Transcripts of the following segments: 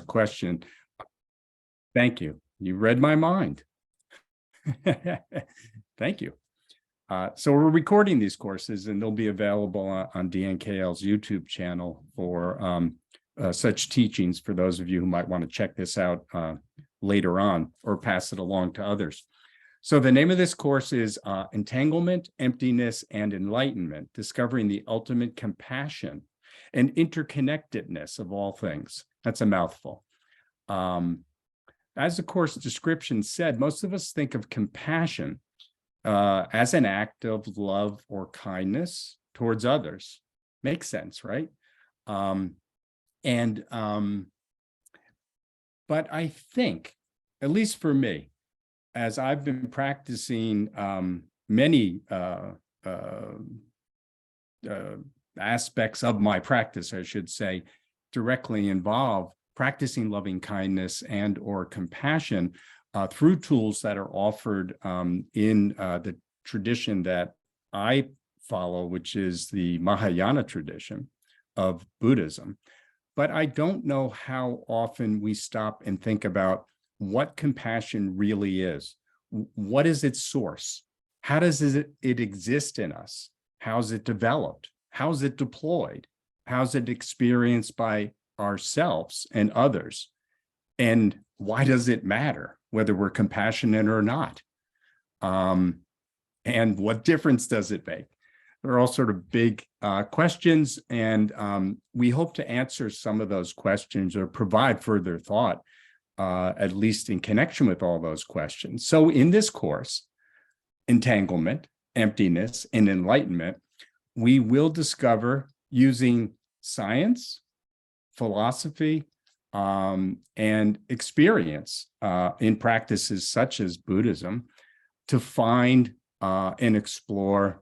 question. Thank you. You read my mind. Thank you. So we're recording these courses, and they'll be available on DNKL's YouTube channel for such teachings for those of you who might want to check this out later on or pass it along to others. So the name of this course is Entanglement, Emptiness, and Enlightenment, Discovering the Ultimate Compassion and Interconnectedness of All Things. That's a mouthful. As the course description said, most of us think of compassion as an act of love or kindness towards others. Makes sense, right? But I think, at least for me, as I've been practicing many aspects of my practice, I should say, directly involve practicing loving kindness and or compassion through tools that are offered in the tradition that I follow, which is the Mahayana tradition of Buddhism. But I don't know how often we stop and think about what compassion really is. What is its source? How does it exist in us? How's it developed? How's it deployed? How's it experienced by ourselves and others? And why does it matter whether we're compassionate or not? And what difference does it make? They're all sort of big questions, and we hope to answer some of those questions or provide further thought, at least in connection with all those questions. So in this course, Entanglement, Emptiness, and Enlightenment, we will discover using science, philosophy, and experience in practices such as Buddhism to find and explore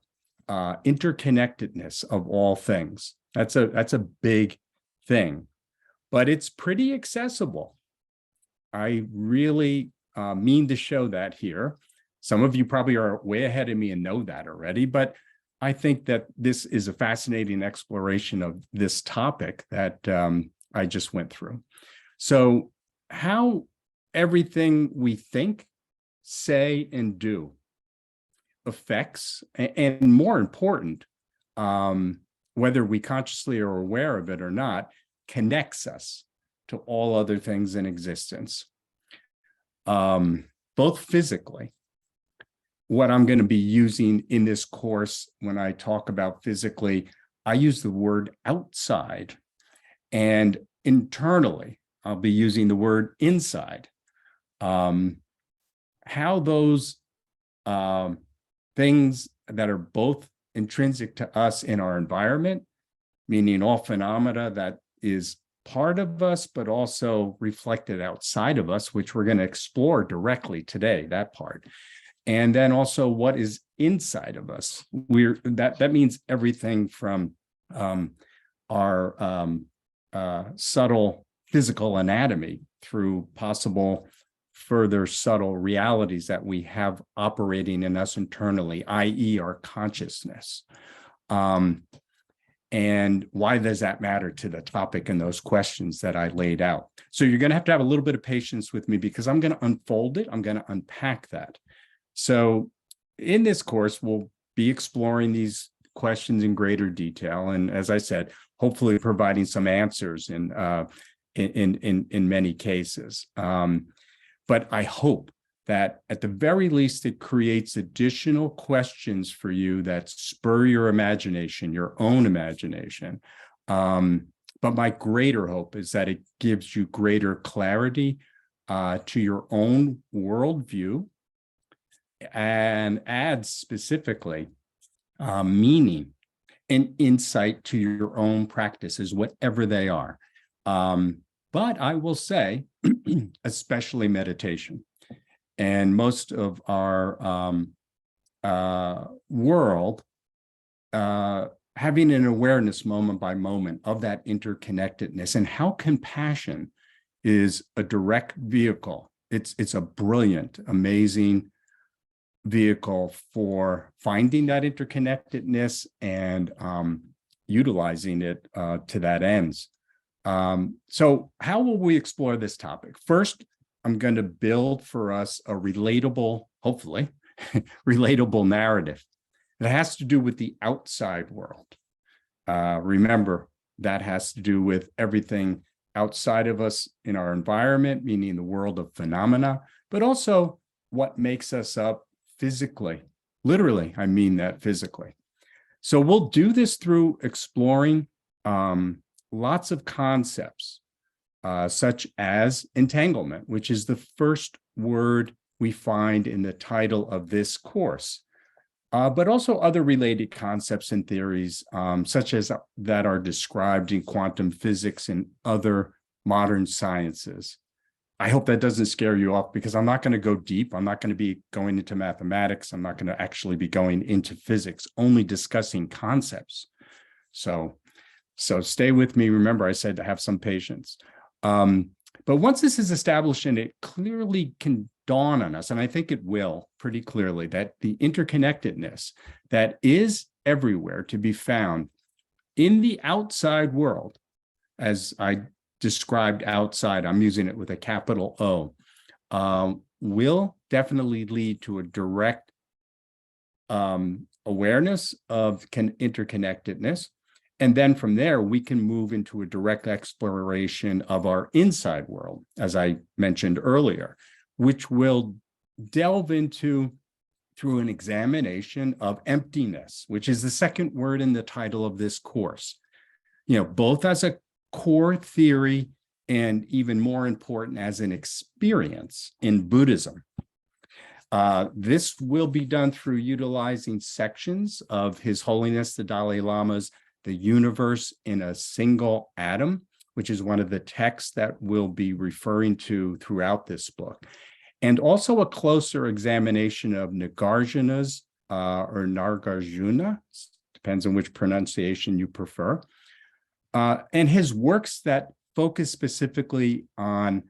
interconnectedness of all things. That's a big thing, but it's pretty accessible. I really mean to show that here. Some of you probably are way ahead of me and know that already, but I think that this is a fascinating exploration of this topic that I just went through. So how everything we think, say, and do affects, and more important, whether we consciously are aware of it or not, connects us to all other things in existence, both physically. What I'm going to be using in this course, when I talk about physically, I use the word outside, and internally, I'll be using the word inside. How those things that are both intrinsic to us in our environment, meaning all phenomena that is part of us, but also reflected outside of us, which we're going to explore directly today, that part. And then also what is inside of us. That means everything from our subtle physical anatomy through possible further subtle realities that we have operating in us internally, i.e. our consciousness. And why does that matter to the topic and those questions that I laid out? So you're going to have a little bit of patience with me because I'm going to unfold it. I'm going to unpack that. So in this course, we'll be exploring these questions in greater detail. And as I said, hopefully providing some answers in many cases. But I hope that at the very least, it creates additional questions for you that spur your imagination, your own imagination. But my greater hope is that it gives you greater clarity to your own worldview and adds specifically meaning and insight to your own practices, whatever they are. But I will say, especially meditation. And most of our world having an awareness moment by moment of that interconnectedness and how compassion is a direct vehicle. It's a brilliant, amazing vehicle for finding that interconnectedness and utilizing it to that ends. So how will we explore this topic? First, I'm going to build for us a relatable, hopefully, relatable narrative that has to do with the outside world. Remember, that has to do with everything outside of us in our environment, meaning the world of phenomena, but also what makes us up physically. Literally, I mean that physically. So we'll do this through exploring lots of concepts, such as entanglement, which is the first word we find in the title of this course. But also other related concepts and theories, such as that are described in quantum physics and other modern sciences. I hope that doesn't scare you off, because I'm not going to go deep. I'm not going to be going into mathematics. I'm not going to actually be going into physics, only discussing concepts. So stay with me. Remember, I said to have some patience. But once this is established and it clearly can dawn on us, and I think it will pretty clearly, that the interconnectedness that is everywhere to be found in the outside world, as I described outside, I'm using it with a capital O, will definitely lead to a direct awareness of interconnectedness. And then from there, we can move into a direct exploration of our inside world, as I mentioned earlier, which will delve into through an examination of emptiness, which is the second word in the title of this course. Both as a core theory and, even more important, as an experience in Buddhism. This will be done through utilizing sections of His Holiness the Dalai Lama's The Universe in a Single Atom, which is one of the texts that we'll be referring to throughout this book, and also a closer examination of Nagarjuna's or Nagarjuna, depends on which pronunciation you prefer, and his works that focus specifically on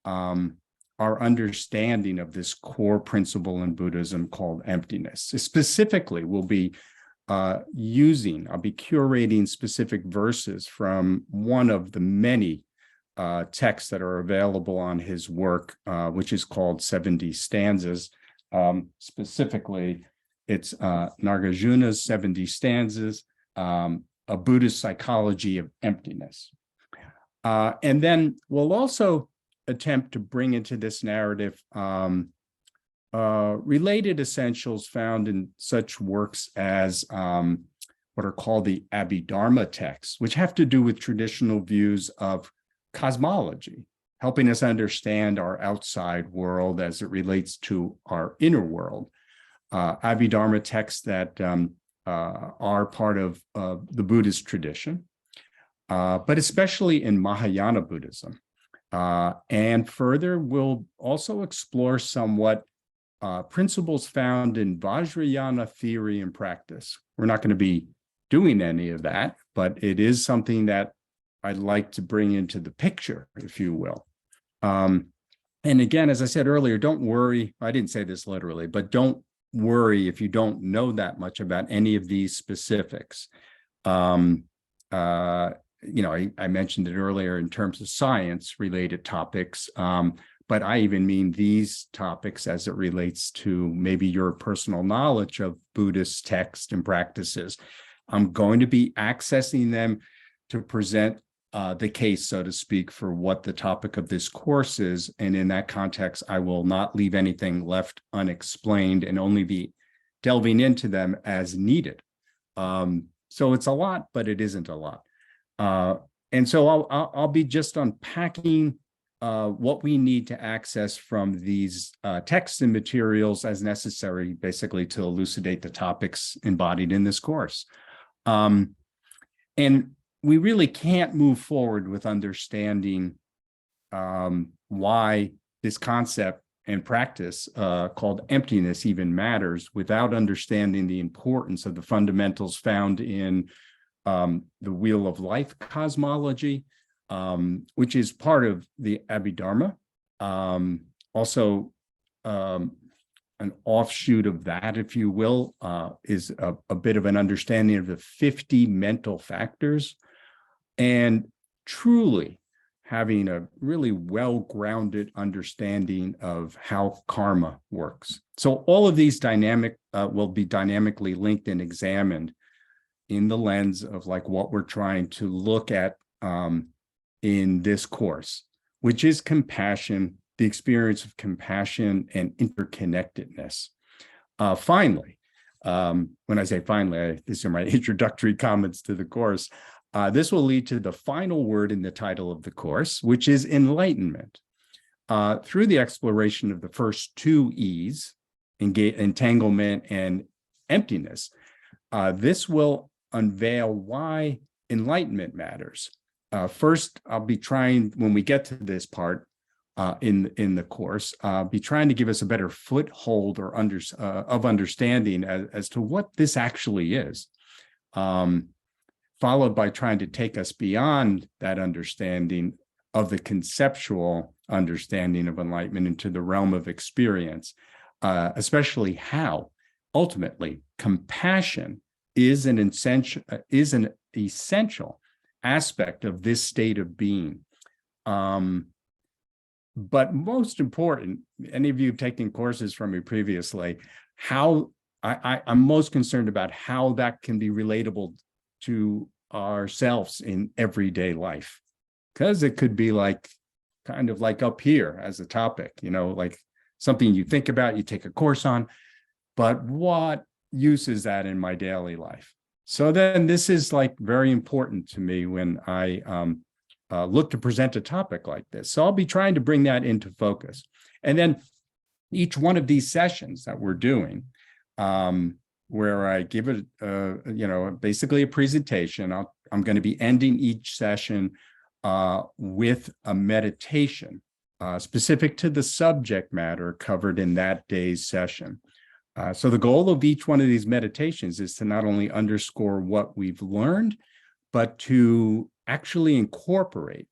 our understanding of this core principle in Buddhism called emptiness. Specifically, we'll be I'll be curating specific verses from one of the many texts that are available on his work, which is called 70 Stanzas. Specifically, it's Nagarjuna's 70 Stanzas, a Buddhist psychology of emptiness. And then we'll also attempt to bring into this narrative related essentials found in such works as what are called the Abhidharma texts, which have to do with traditional views of cosmology, helping us understand our outside world as it relates to our inner world. Abhidharma texts that are part of the Buddhist tradition, but especially in Mahayana Buddhism. And further, we'll also explore somewhat principles found in Vajrayana theory and practice. We're not going to be doing any of that, but it is something that I'd like to bring into the picture, if you will. And again, as I said earlier, don't worry. I didn't say this literally, but don't worry if you don't know that much about any of these specifics. I mentioned it earlier in terms of science-related topics, but I even mean these topics as it relates to maybe your personal knowledge of Buddhist texts and practices. I'm going to be accessing them to present the case, so to speak, for what the topic of this course is. And in that context, I will not leave anything left unexplained and only be delving into them as needed. So it's a lot, but it isn't a lot. And so I'll be just unpacking what we need to access from these texts and materials as necessary, basically, to elucidate the topics embodied in this course. And we really can't move forward with understanding why this concept and practice called emptiness even matters without understanding the importance of the fundamentals found in the Wheel of Life cosmology, which is part of the Abhidharma. Also, an offshoot of that, if you will, is a bit of an understanding of the 50 mental factors. And truly having a really well-grounded understanding of how karma works. So all of these will be dynamically linked and examined in the lens of like what we're trying to look at in this course, which is compassion, the experience of compassion and interconnectedness. Finally, when I say finally, these are my introductory comments to the course. This will lead to the final word in the title of the course, which is enlightenment. Through the exploration of the first two E's, entanglement and emptiness, this will unveil why enlightenment matters. First, I'll be trying, when we get to this part in the course, be trying to give us a better foothold or of understanding as to what this actually is. Followed by trying to take us beyond that understanding of the conceptual understanding of enlightenment into the realm of experience, especially how ultimately compassion is an essential aspect of this state of being. But most important, any of you have taken courses from me previously, how I'm most concerned about how that can be relatable to ourselves in everyday life, because it could be like kind of like up here as a topic, like something you think about, you take a course on, but what use is that in my daily life? So then this is like very important to me when I look to present a topic like this. So I'll be trying to bring that into focus. And then each one of these sessions that we're doing, where I give it, basically a presentation. I'm going to be ending each session with a meditation specific to the subject matter covered in that day's session. So the goal of each one of these meditations is to not only underscore what we've learned, but to actually incorporate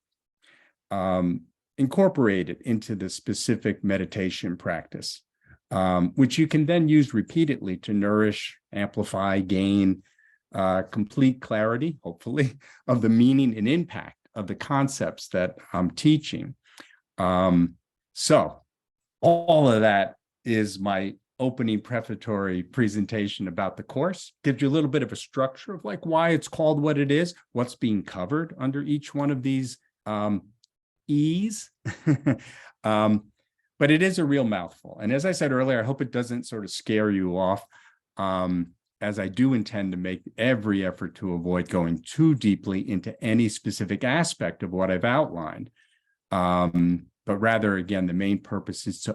it into the specific meditation practice, which you can then use repeatedly to nourish, amplify, gain complete clarity, hopefully, of the meaning and impact of the concepts that I'm teaching. So all of that is my opening prefatory presentation about the course. Gives you a little bit of a structure of like why it's called what it is, what's being covered under each one of these E's. But it is a real mouthful. And as I said earlier, I hope it doesn't sort of scare you off, as I do intend to make every effort to avoid going too deeply into any specific aspect of what I've outlined. But rather, again, the main purpose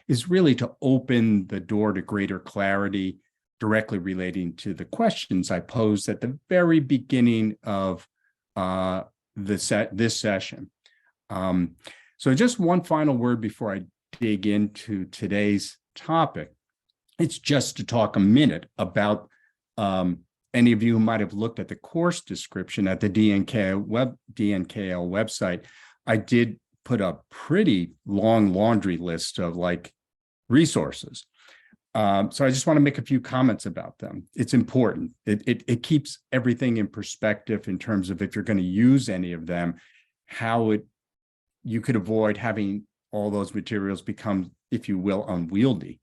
is really to open the door to greater clarity directly relating to the questions I posed at the very beginning of this session. So just one final word before I dig into today's topic. It's just to talk a minute about any of you who might have looked at the course description at the DNKL website. I did put a pretty long laundry list of like resources. So I just want to make a few comments about them. It's important. It keeps everything in perspective in terms of if you're going to use any of them, how you could avoid having all those materials become, if you will, unwieldy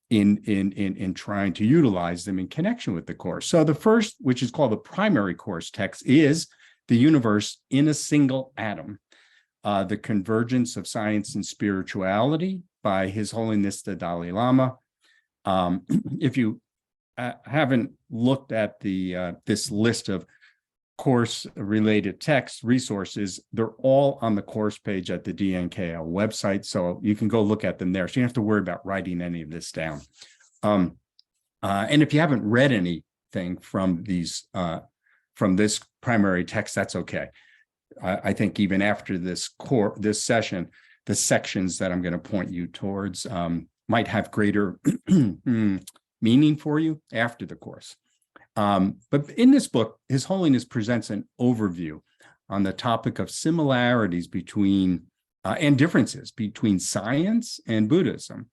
in trying to utilize them in connection with the course. So the first, which is called the primary course text, is The Universe in a Single Atom, The Convergence of Science and Spirituality by His Holiness the Dalai Lama. If you haven't looked at this list of course-related text resources, they're all on the course page at the DNKL website, so you can go look at them there. So you don't have to worry about writing any of this down. And if you haven't read anything from these from this primary text, that's okay. I think even after this session, the sections that I'm going to point you towards might have greater meaning for you after the course. But in this book, His Holiness presents an overview on the topic of similarities between and differences between science and Buddhism,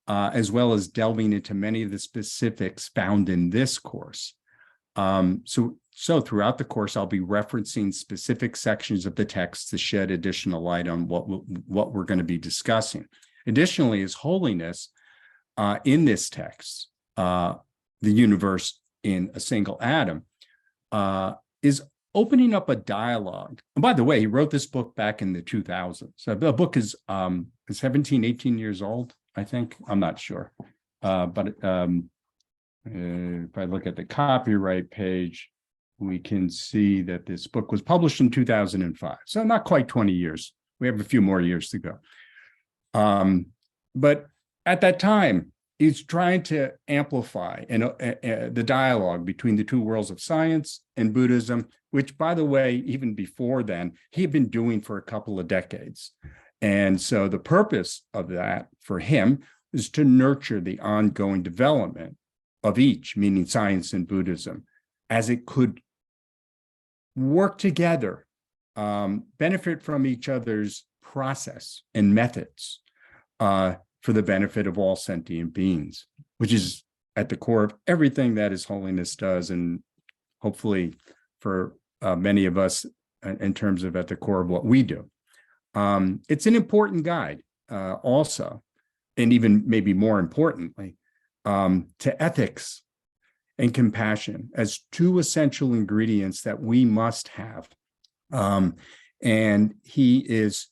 as well as delving into many of the specifics found in this course. So So throughout the course, I'll be referencing specific sections of the text to shed additional light on what we're going to be discussing. Additionally, His Holiness in this text, the universe in a single atom, is opening up a dialogue. And by the way, he wrote this book back in the 2000s. So the book is 17, 18 years old, I think. I'm not sure. But if I look at the copyright page, we can see that this book was published in 2005. So not quite 20 years. We have a few more years to go. But at that time, he's trying to amplify the dialogue between the two worlds of science and Buddhism, which, by the way, even before then, he had been doing for a couple of decades. And so the purpose of that for him is to nurture the ongoing development of each, meaning science and Buddhism, as it could work together, benefit from each other's process and methods, for the benefit of all sentient beings, which is at the core of everything that His Holiness does, and hopefully for many of us in terms of at the core of what we do. It's an important guide also, and even maybe more importantly, to ethics and compassion as two essential ingredients that we must have. And he is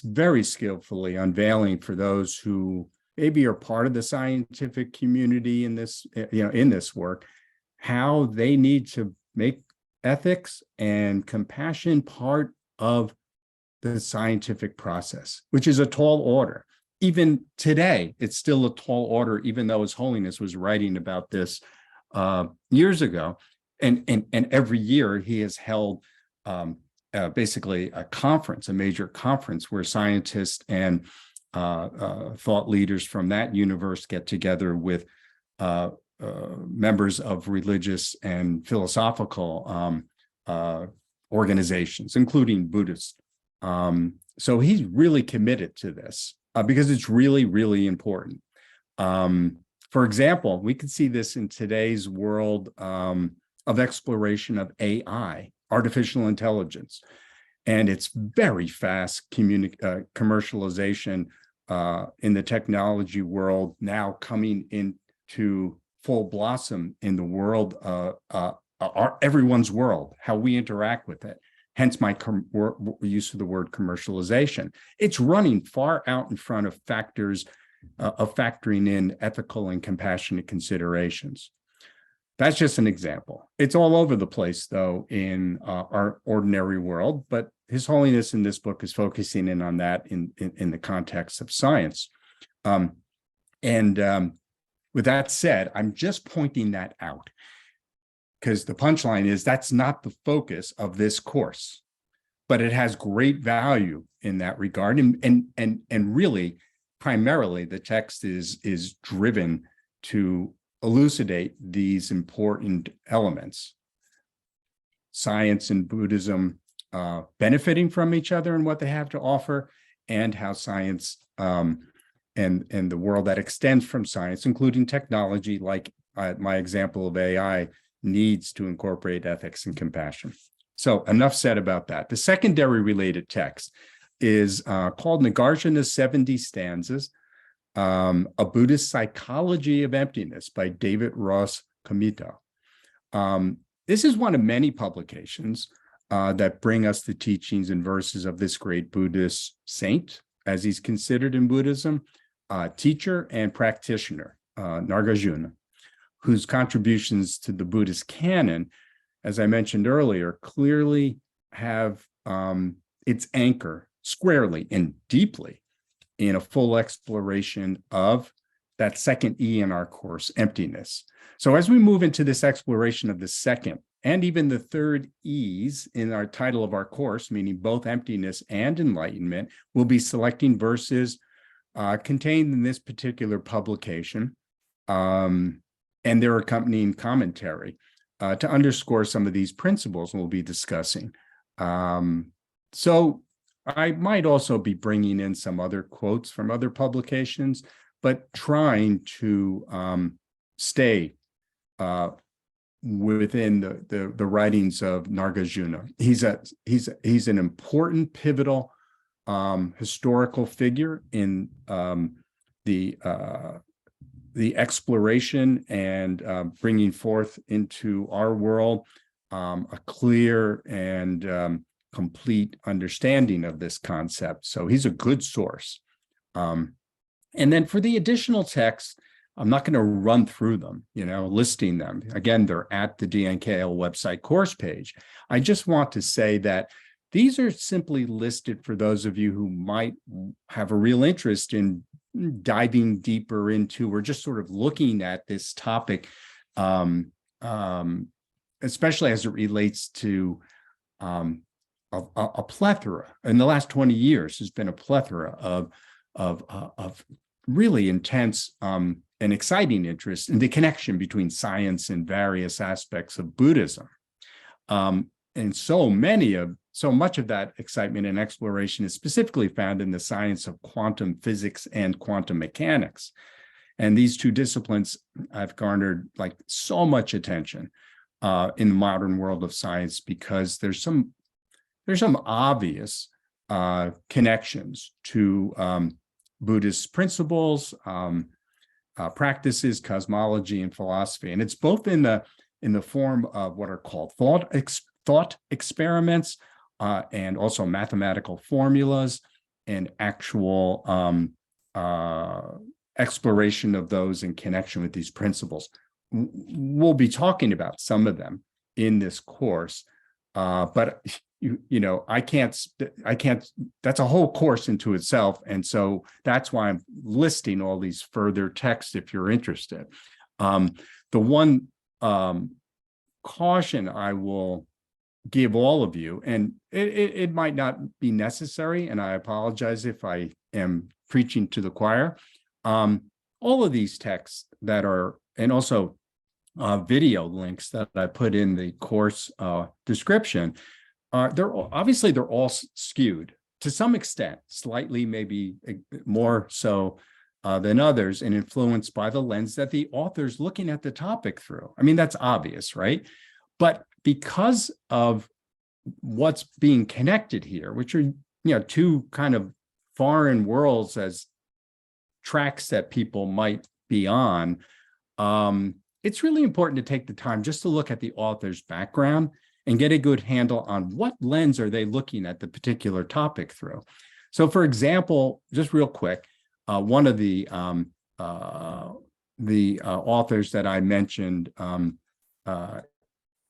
very skillfully unveiling for those who maybe are part of the scientific community in this, in this work, how they need to make ethics and compassion part of the scientific process, which is a tall order. Even today, it's still a tall order, even though His Holiness was writing about this years ago. And every year he has held basically a conference, a major conference where scientists and thought leaders from that universe get together with members of religious and philosophical organizations, including Buddhists. So he's really committed to this because it's really, really important. For example, we can see this in today's world of exploration of AI, artificial intelligence, and its very fast commercialization in the technology world, now coming into full blossom in the world, everyone's world, how we interact with it. Hence my use of the word commercialization. It's running far out in front of factors of factoring in ethical and compassionate considerations. That's just an example. It's all over the place, though, in our ordinary world, but His Holiness in this book is focusing in on that in the context of science. With that said, I'm just pointing that out because the punchline is that's not the focus of this course, but it has great value in that regard. And really, primarily, the text is driven to elucidate these important elements. Science and Buddhism benefiting from each other and what they have to offer, and how science and the world that extends from science, including technology, like my example of AI, needs to incorporate ethics and compassion. So enough said about that. The secondary related text is called Nagarjuna's 70 Stanzas, A Buddhist Psychology of Emptiness by David Ross Comito. This is one of many publications that bring us the teachings and verses of this great Buddhist saint, as he's considered in Buddhism, teacher and practitioner, Nagarjuna, whose contributions to the Buddhist canon, as I mentioned earlier, clearly have its anchor squarely and deeply in a full exploration of that second E in our course, emptiness. So as we move into this exploration of the second and even the third E's in our title of our course, meaning both emptiness and enlightenment, we'll be selecting verses contained in this particular publication and their accompanying commentary to underscore some of these principles we'll be discussing. So I might also be bringing in some other quotes from other publications, but trying to stay within the writings of Nagarjuna. He's an important, pivotal historical figure in the exploration and bringing forth into our world a clear and complete understanding of this concept. So he's a good source. And then for the additional texts, I'm not going to run through them, listing them. Again, they're at the DNKL website course page. I just want to say that these are simply listed for those of you who might have a real interest in diving deeper into or just sort of looking at this topic, especially as it relates to a plethora. In the last 20 years, there's been a plethora of really intense and exciting interest in the connection between science and various aspects of Buddhism. And so much of that excitement and exploration is specifically found in the science of quantum physics and quantum mechanics. And these two disciplines have garnered like so much attention in the modern world of science because there's some obvious connections to Buddhist principles, practices, cosmology, and philosophy. And it's both in the form of what are called thought experiments and also mathematical formulas and actual exploration of those in connection with these principles. We'll be talking about some of them in this course, but I can't, that's a whole course into itself. And so that's why I'm listing all these further texts if you're interested. The one caution I will give all of you, and it might not be necessary, and I apologize if I am preaching to the choir. All of these texts that are, and also video links that I put in the course description, they're all skewed to some extent, slightly maybe more so than others, and influenced by the lens that the author's looking at the topic through. I mean, that's obvious, right? But because of what's being connected here, which are two kind of foreign worlds as tracks that people might be on, it's really important to take the time just to look at the author's background and get a good handle on what lens are they looking at the particular topic through. So, for example, just real quick, one of the authors that I mentioned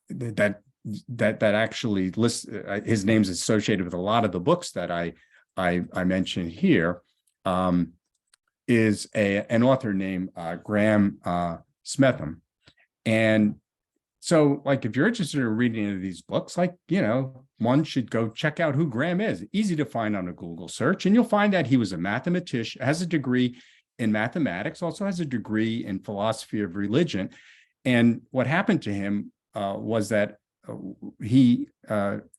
that actually lists, his name's associated with a lot of the books that I mentioned here, is an author named Graham Smetham. And so, like, if you're interested in reading any of these books, one should go check out who Graham is. Easy to find on a Google search, and you'll find that he was a mathematician, has a degree in mathematics, also has a degree in philosophy of religion. And what happened to him was that he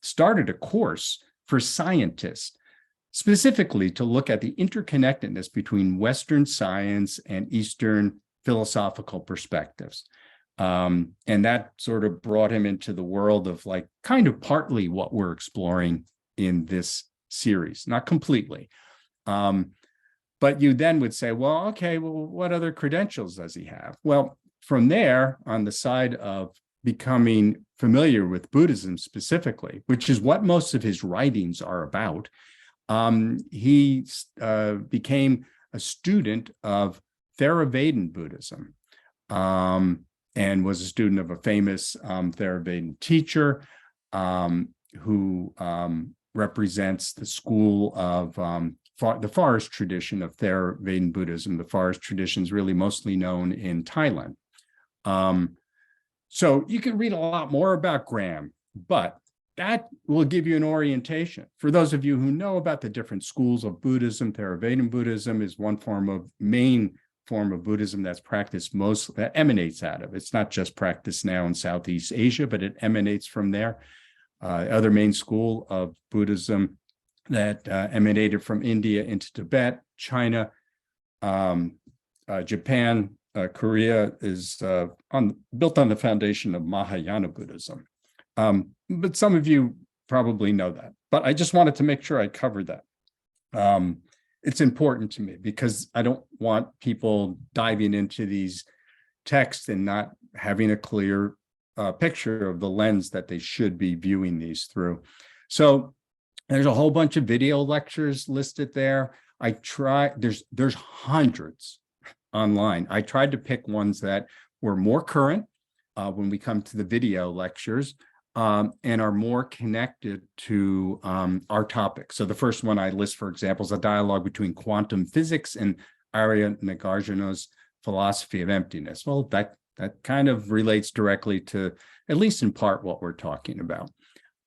started a course for scientists, specifically to look at the interconnectedness between Western science and Eastern philosophical perspectives. And that sort of brought him into the world of kind of partly what we're exploring in this series, not completely. But you then would say, well, okay, well, what other credentials does he have? Well, from there, on the side of becoming familiar with Buddhism specifically, which is what most of his writings are about, he became a student of Theravada Buddhism, and was a student of a famous Theravada teacher who represents the school of the forest tradition of Theravada Buddhism. The forest tradition is really mostly known in Thailand. So you can read a lot more about Graham, but that will give you an orientation. For those of you who know about the different schools of Buddhism, Theravada Buddhism is one main form of Buddhism that's practiced that emanates out of. It's not just practiced now in Southeast Asia, but it emanates from there. Other main school of Buddhism that emanated from India into Tibet, China, Japan, Korea is built on the foundation of Mahayana Buddhism. But some of you probably know that. But I just wanted to make sure I covered that. It's important to me because I don't want people diving into these texts and not having a clear picture of the lens that they should be viewing these through. So there's a whole bunch of video lectures listed there. There's hundreds online. I tried to pick ones that were more current when we come to the video lectures and are more connected to our topic. So the first one I list, for example, is a dialogue between quantum physics and Arya Nagarjuna's philosophy of emptiness. Well, that kind of relates directly to, at least in part, what we're talking about.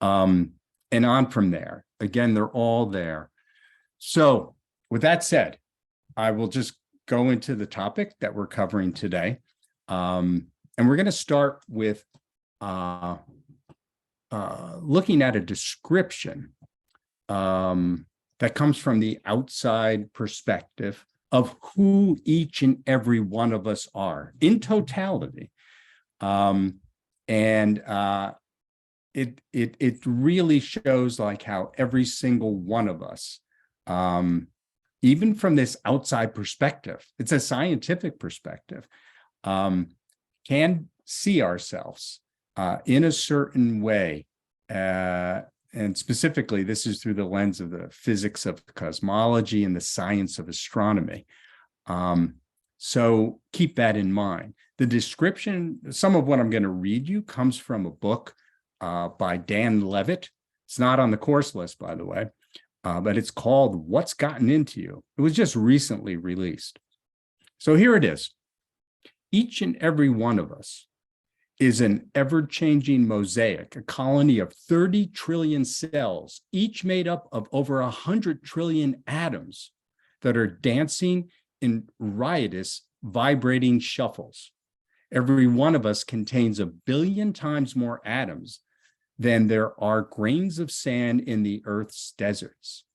And on from there. Again, they're all there. So with that said, I will just go into the topic that we're covering today. And we're going to start with looking at a description that comes from the outside perspective of who each and every one of us are in totality. It really shows like how every single one of us, even from this outside perspective, it's a scientific perspective, can see ourselves in a certain way. And specifically, this is through the lens of the physics of cosmology and the science of astronomy. So keep that in mind. The description, some of what I'm going to read you comes from a book by Dan Levitt. It's not on the course list, by the way, but it's called What's Gotten Into You. It was just recently released. So here it is. Each and every one of us is an ever-changing mosaic, a colony of 30 trillion cells, each made up of over 100 trillion atoms that are dancing in riotous, vibrating shuffles. Every one of us contains 1 billion times more atoms than there are grains of sand in the Earth's deserts.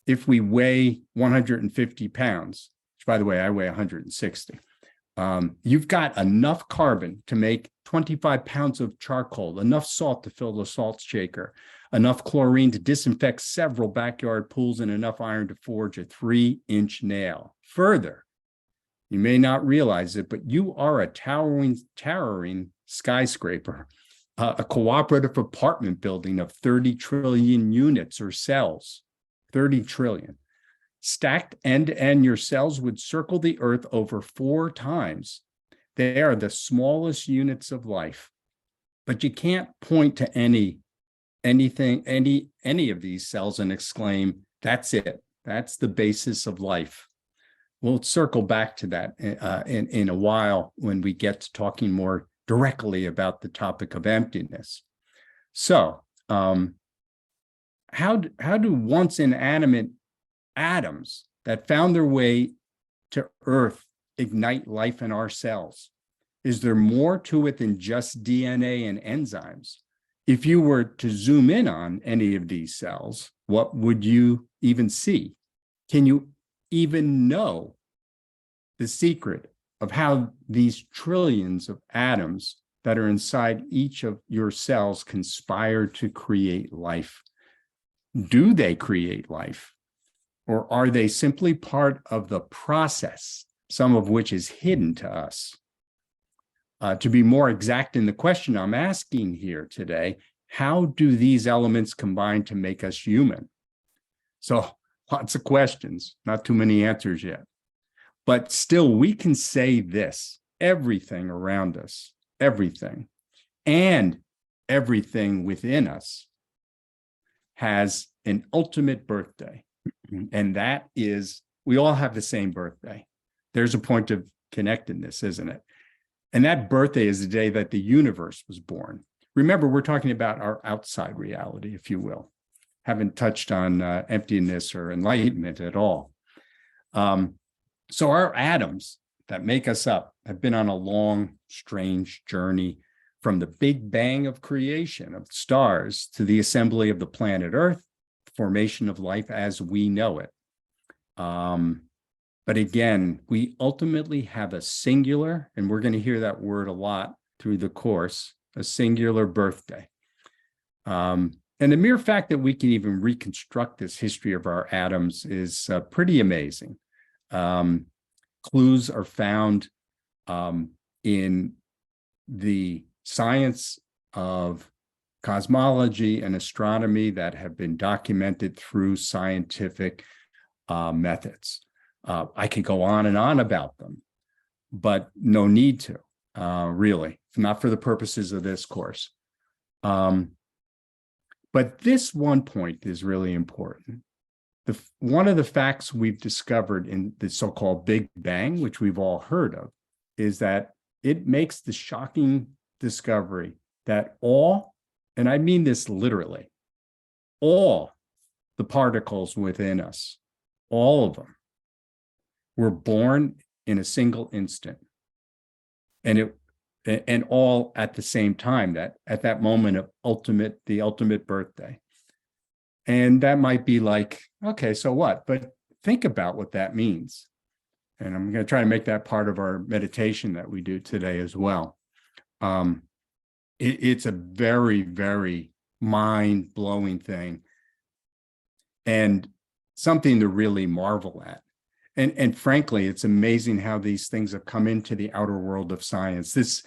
If we weigh 150 pounds, which, by the way, I weigh 160, you've got enough carbon to make 25 pounds of charcoal, enough salt to fill the salt shaker, enough chlorine to disinfect several backyard pools, and enough iron to forge a 3-inch nail. Further, you may not realize it, but you are a towering skyscraper, a cooperative apartment building of 30 trillion units or cells, 30 trillion. Stacked end to end, your cells would circle the Earth over 4 times. They are the smallest units of life, but you can't point to any of these cells and exclaim, "That's it. That's the basis of life." We'll circle back to that in a while when we get to talking more directly about the topic of emptiness. So, how do once inanimate atoms that found their way to Earth ignite life in our cells? Is there more to it than just DNA and enzymes? If you were to zoom in on any of these cells, what would you even see? Can you even know the secret of how these trillions of atoms that are inside each of your cells conspire to create life? Do they create life? Or are they simply part of the process, some of which is hidden to us? To be more exact in the question I'm asking here today, how do these elements combine to make us human? So lots of questions, not too many answers yet. But still, we can say this: everything around us, everything, and everything within us has an ultimate birthday. And that is, we all have the same birthday. There's a point of connectedness, isn't it? And that birthday is the day that the universe was born. Remember, we're talking about our outside reality, if you will. Haven't touched on emptiness or enlightenment at all. So our atoms that make us up have been on a long, strange journey from the Big Bang of creation of stars to the assembly of the planet Earth, formation of life as we know it. But again, we ultimately have a singular, and we're going to hear that word a lot through the course, a singular birthday. And the mere fact that we can even reconstruct this history of our atoms is pretty amazing. Clues are found in the science of cosmology and astronomy that have been documented through scientific methods. I could go on and on about them, but no need to, really, not for the purposes of this course. But this one point is really important. One of the facts we've discovered in the so-called Big Bang, which we've all heard of, is that it makes the shocking discovery that all, and I mean this literally, all the particles within us, all of them, were born in a single instant. And all at the same time, that at that moment of the ultimate birthday. And that might be like, okay, so what? But think about what that means. And I'm going to try to make that part of our meditation that we do today as well. It's a very, very mind-blowing thing and something to really marvel at. And frankly, it's amazing how these things have come into the outer world of science. This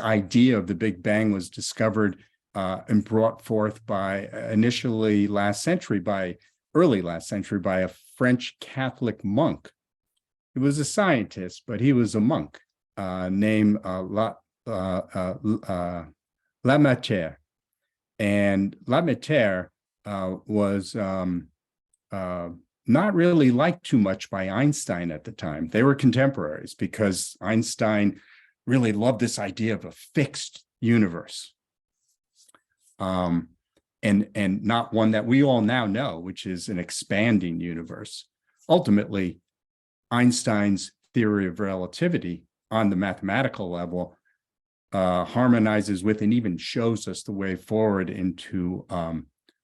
idea of the Big Bang was discovered and brought forth by early last century by a French Catholic monk. He was a scientist, but he was a monk named Lamater. And Lamater was not really liked too much by Einstein at the time. They were contemporaries because Einstein really loved this idea of a fixed universe. And not one that we all now know, which is an expanding universe. Ultimately, Einstein's theory of relativity on the mathematical level harmonizes with and even shows us the way forward into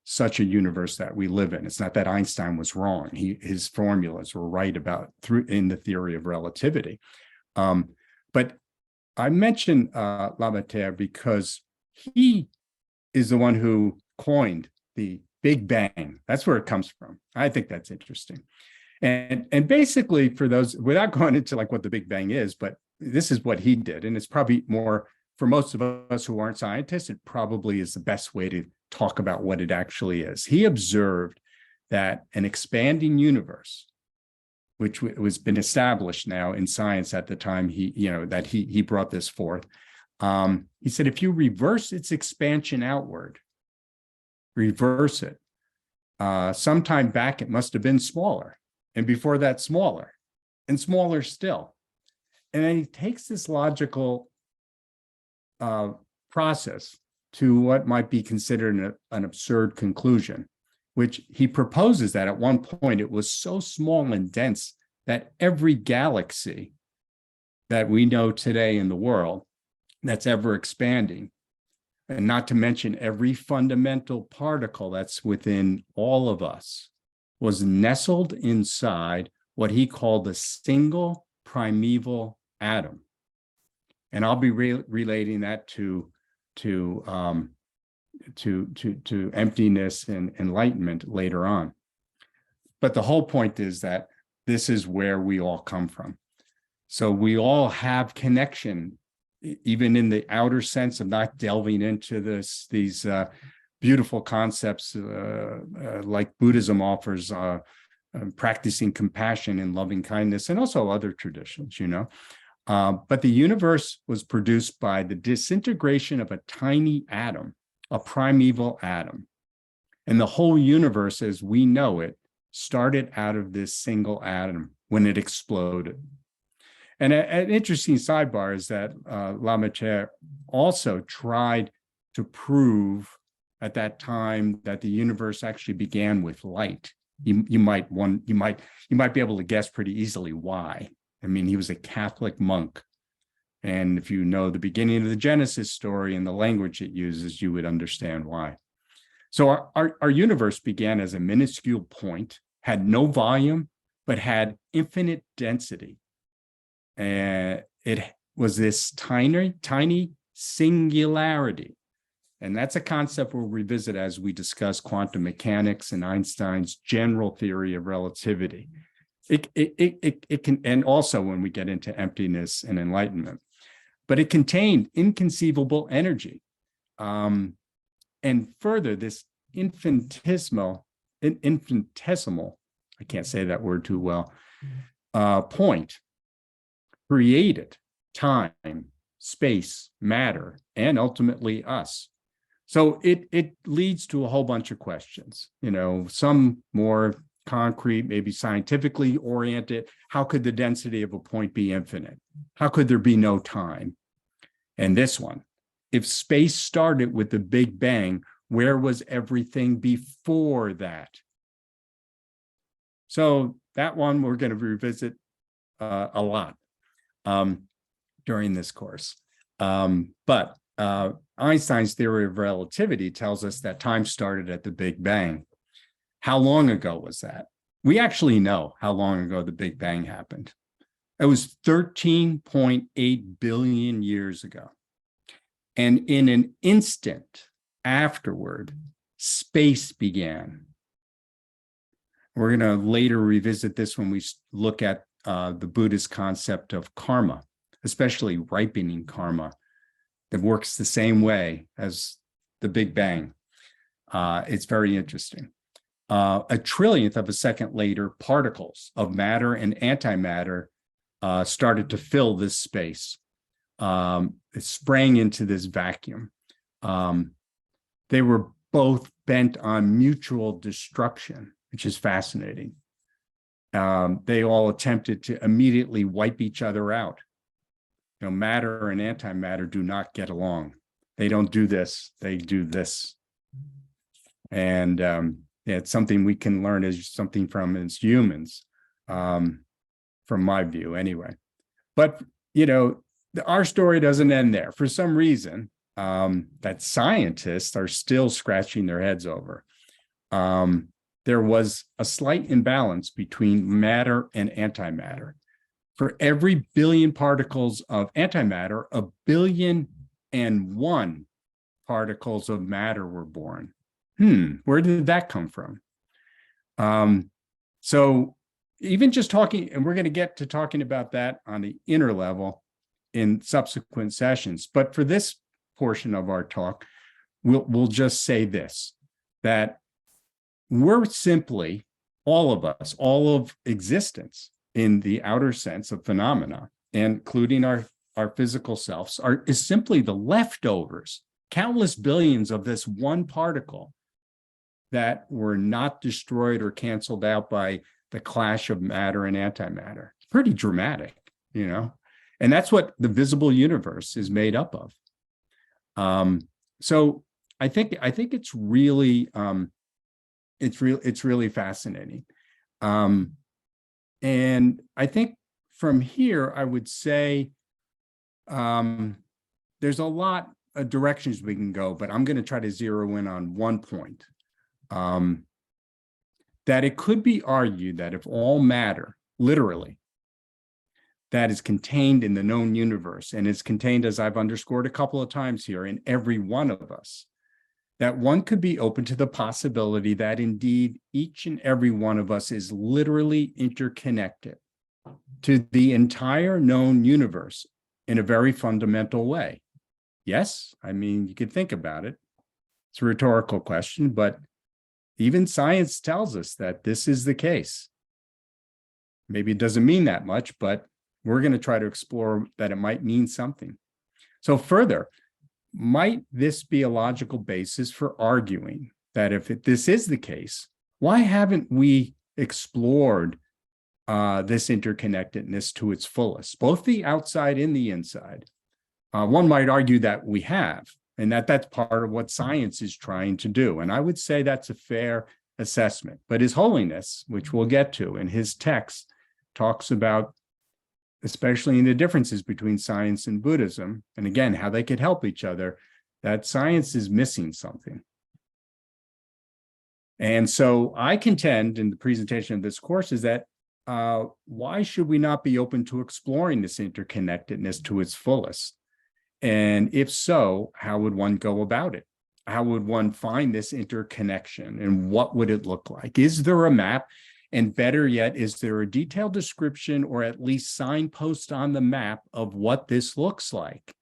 such a universe that we live in. It's not that Einstein was wrong. His formulas were right in the theory of relativity. But I mention Lamater because he is the one who coined the Big Bang. That's where it comes from. I think that's interesting. And basically, for those, without going into like what the Big Bang is, but this is what he did. And it's probably more, for most of us who aren't scientists, it probably is the best way to talk about what it actually is. He observed that an expanding universe, which was been established now in science at the time he brought this forth. He said, if you reverse its expansion outward, reverse it, sometime back it must have been smaller, and before that smaller, and smaller still. And then he takes this logical process to what might be considered an absurd conclusion, which he proposes that at one point it was so small and dense that every galaxy that we know today in the world that's ever expanding, and not to mention every fundamental particle that's within all of us, was nestled inside what he called a single primeval atom. And I'll be relating that to emptiness and enlightenment later on. But the whole point is that this is where we all come from. So we all have connection, even in the outer sense of not delving into these beautiful concepts like Buddhism offers, practicing compassion and loving kindness, and also other traditions, But the universe was produced by the disintegration of a tiny atom, a primeval atom. And the whole universe as we know it started out of this single atom when it exploded. And an interesting sidebar is that Lamater also tried to prove at that time that the universe actually began with light. You might be able to guess pretty easily why. I mean, he was a Catholic monk. And if you know the beginning of the Genesis story and the language it uses, you would understand why. So our universe began as a minuscule point, had no volume, but had infinite density. And it was this tiny singularity. And that's a concept we'll revisit as we discuss quantum mechanics and Einstein's general theory of relativity. It can, and also when we get into emptiness and enlightenment, but it contained inconceivable energy. And further, this infinitesimal, I can't say that word too well, point created time, space, matter, and ultimately us. So it leads to a whole bunch of questions, some more concrete, maybe scientifically oriented. How could the density of a point be infinite? How could there be no time? And this one, if space started with the Big Bang, where was everything before that? So that one we're going to revisit a lot during this course. But Einstein's theory of relativity tells us that time started at the Big Bang. How long ago was that? We actually know how long ago the Big Bang happened. It was 13.8 billion years ago. And in an instant afterward, space began. We're going to later revisit this when we look at the Buddhist concept of karma, especially ripening karma, that works the same way as the Big Bang. It's very interesting. A trillionth of a second later, particles of matter and antimatter started to fill this space. It sprang into this vacuum. They were both bent on mutual destruction, which is fascinating. They all attempted to immediately wipe each other out. Matter and antimatter do not get along. They don't do this, they do this. And it's something we can learn as something from as humans, from my view anyway. But, our story doesn't end there. For some reason, that scientists are still scratching their heads over. There was a slight imbalance between matter and antimatter. For every billion particles of antimatter, 1,000,000,001 particles of matter were born. Where did that come from? So even just talking, and we're going to get to talking about that on the inner level in subsequent sessions. But for this portion of our talk, we'll just say this, that we're simply, all of us, all of existence in the outer sense of phenomena, including our physical selves, is simply the leftovers, countless billions of this one particle that were not destroyed or canceled out by the clash of matter and antimatter. It's pretty dramatic, and that's what the visible universe is made up of. So I think it's really it's really fascinating. And I think from here, I would say there's a lot of directions we can go, but I'm going to try to zero in on one point. That it could be argued that if all matter, literally, that is contained in the known universe, and is contained, as I've underscored a couple of times here, in every one of us, that one could be open to the possibility that indeed each and every one of us is literally interconnected to the entire known universe in a very fundamental way. Yes, I mean, you could think about it. It's a rhetorical question, but even science tells us that this is the case. Maybe it doesn't mean that much, but we're going to try to explore that it might mean something. So further, might this be a logical basis for arguing that if this is the case, why haven't we explored this interconnectedness to its fullest, both the outside and the inside? One might argue that we have, and that's part of what science is trying to do. And I would say that's a fair assessment. But His Holiness, which we'll get to in his text, talks about, especially in the differences between science and Buddhism, and again, how they could help each other, that science is missing something. And so I contend in the presentation of this course is that why should we not be open to exploring this interconnectedness to its fullest? And if so, how would one go about it? How would one find this interconnection, and what would it look like? Is there a map? And better yet, is there a detailed description or at least signpost on the map of what this looks like,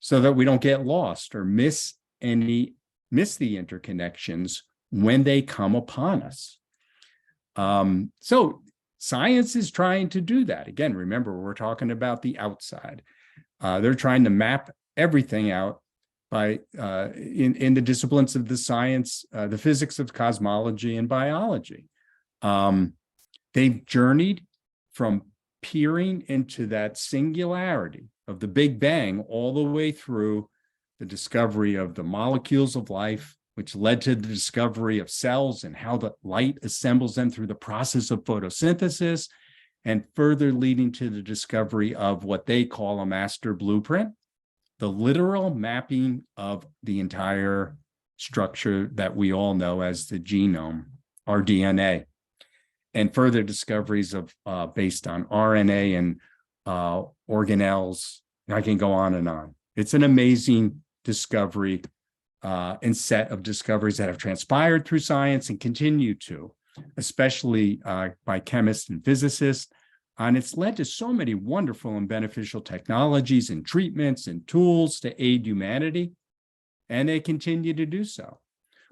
so that we don't get lost or miss the interconnections when they come upon us? So science is trying to do that. Again, remember, we're talking about the outside. They're trying to map everything out by in the disciplines of the science, the physics of cosmology and biology. They've journeyed from peering into that singularity of the Big Bang all the way through the discovery of the molecules of life, which led to the discovery of cells and how the light assembles them through the process of photosynthesis, and further leading to the discovery of what they call a master blueprint, the literal mapping of the entire structure that we all know as the genome, our DNA, and further discoveries of based on RNA and organelles. I can go on and on. It's an amazing discovery and set of discoveries that have transpired through science and continue to, especially by chemists and physicists. And it's led to so many wonderful and beneficial technologies and treatments and tools to aid humanity, and they continue to do so.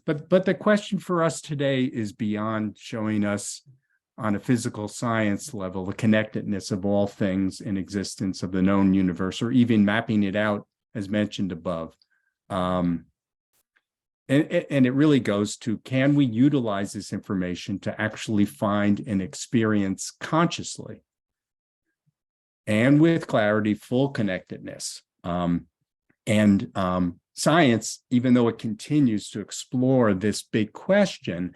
But the question for us today is beyond showing us on a physical science level the connectedness of all things in existence of the known universe, or even mapping it out as mentioned above. And it really goes to, can we utilize this information to actually find and experience consciously and with clarity full connectedness? Science, even though it continues to explore this big question,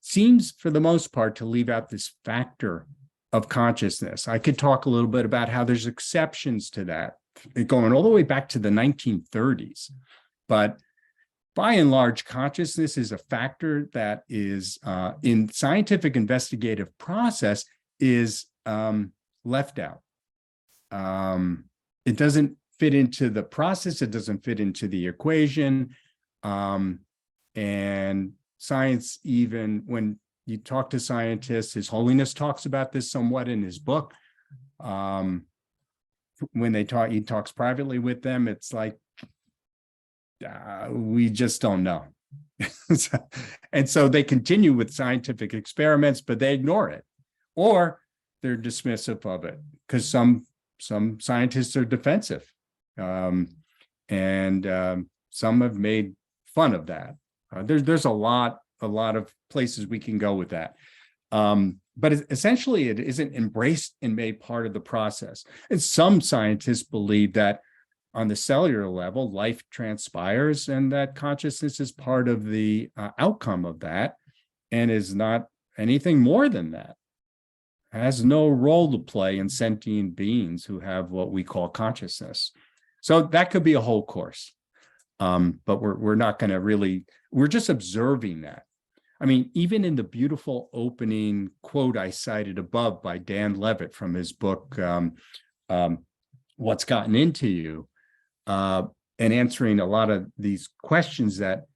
seems for the most part to leave out this factor of consciousness. I could talk a little bit about how there's exceptions to that, going all the way back to the 1930s. But by and large, consciousness is a factor that is in scientific investigative process is left out. It doesn't fit into the process. It doesn't fit into the equation. And science, even when you talk to scientists, His Holiness talks about this somewhat in his book. When he talks privately with them, it's like, we just don't know. And so they continue with scientific experiments, but they ignore it, or they're dismissive of it because some scientists are defensive, and some have made fun of that. There's a lot of places we can go with that. But essentially, it isn't embraced and made part of the process. And some scientists believe that on the cellular level, life transpires and that consciousness is part of the outcome of that and is not anything more than that. It has no role to play in sentient beings who have what we call consciousness. So that could be a whole course. But we're not going to really, we're just observing that. I mean, even in the beautiful opening quote I cited above by Dan Levitt from his book, What's Gotten Into You, and answering a lot of these questions that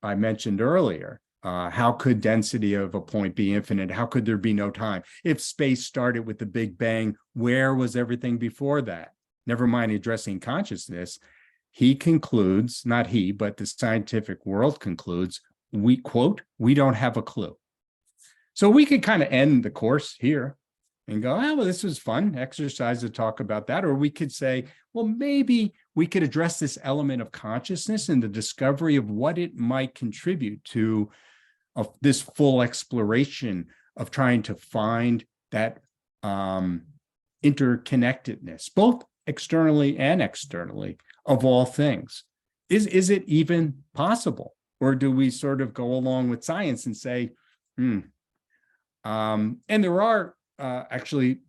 I mentioned earlier. How could density of a point be infinite? How could there be no time? If space started with the Big Bang, where was everything before that? Never mind addressing consciousness. He concludes, not he, but the scientific world concludes, we don't have a clue. So we could kind of end the course here and go, oh, well, this was fun exercise to talk about that. Or we could say, well, maybe we could address this element of consciousness and the discovery of what it might contribute to this full exploration of trying to find that interconnectedness, both externally and externally, of all things. Is it even possible? Or do we sort of go along with science and say, and there are actually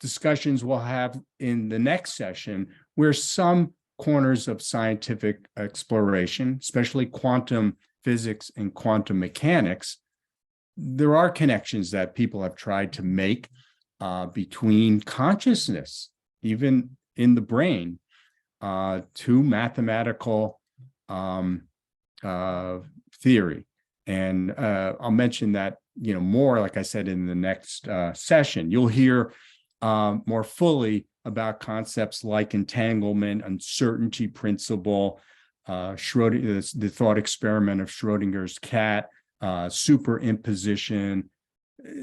discussions we'll have in the next session where some corners of scientific exploration, especially quantum physics and quantum mechanics, there are connections that people have tried to make between consciousness, even in the brain, to mathematical theory. And I'll mention that, more, like I said, in the next session. You'll hear more fully about concepts like entanglement, uncertainty principle, the thought experiment of Schrodinger's cat, superimposition.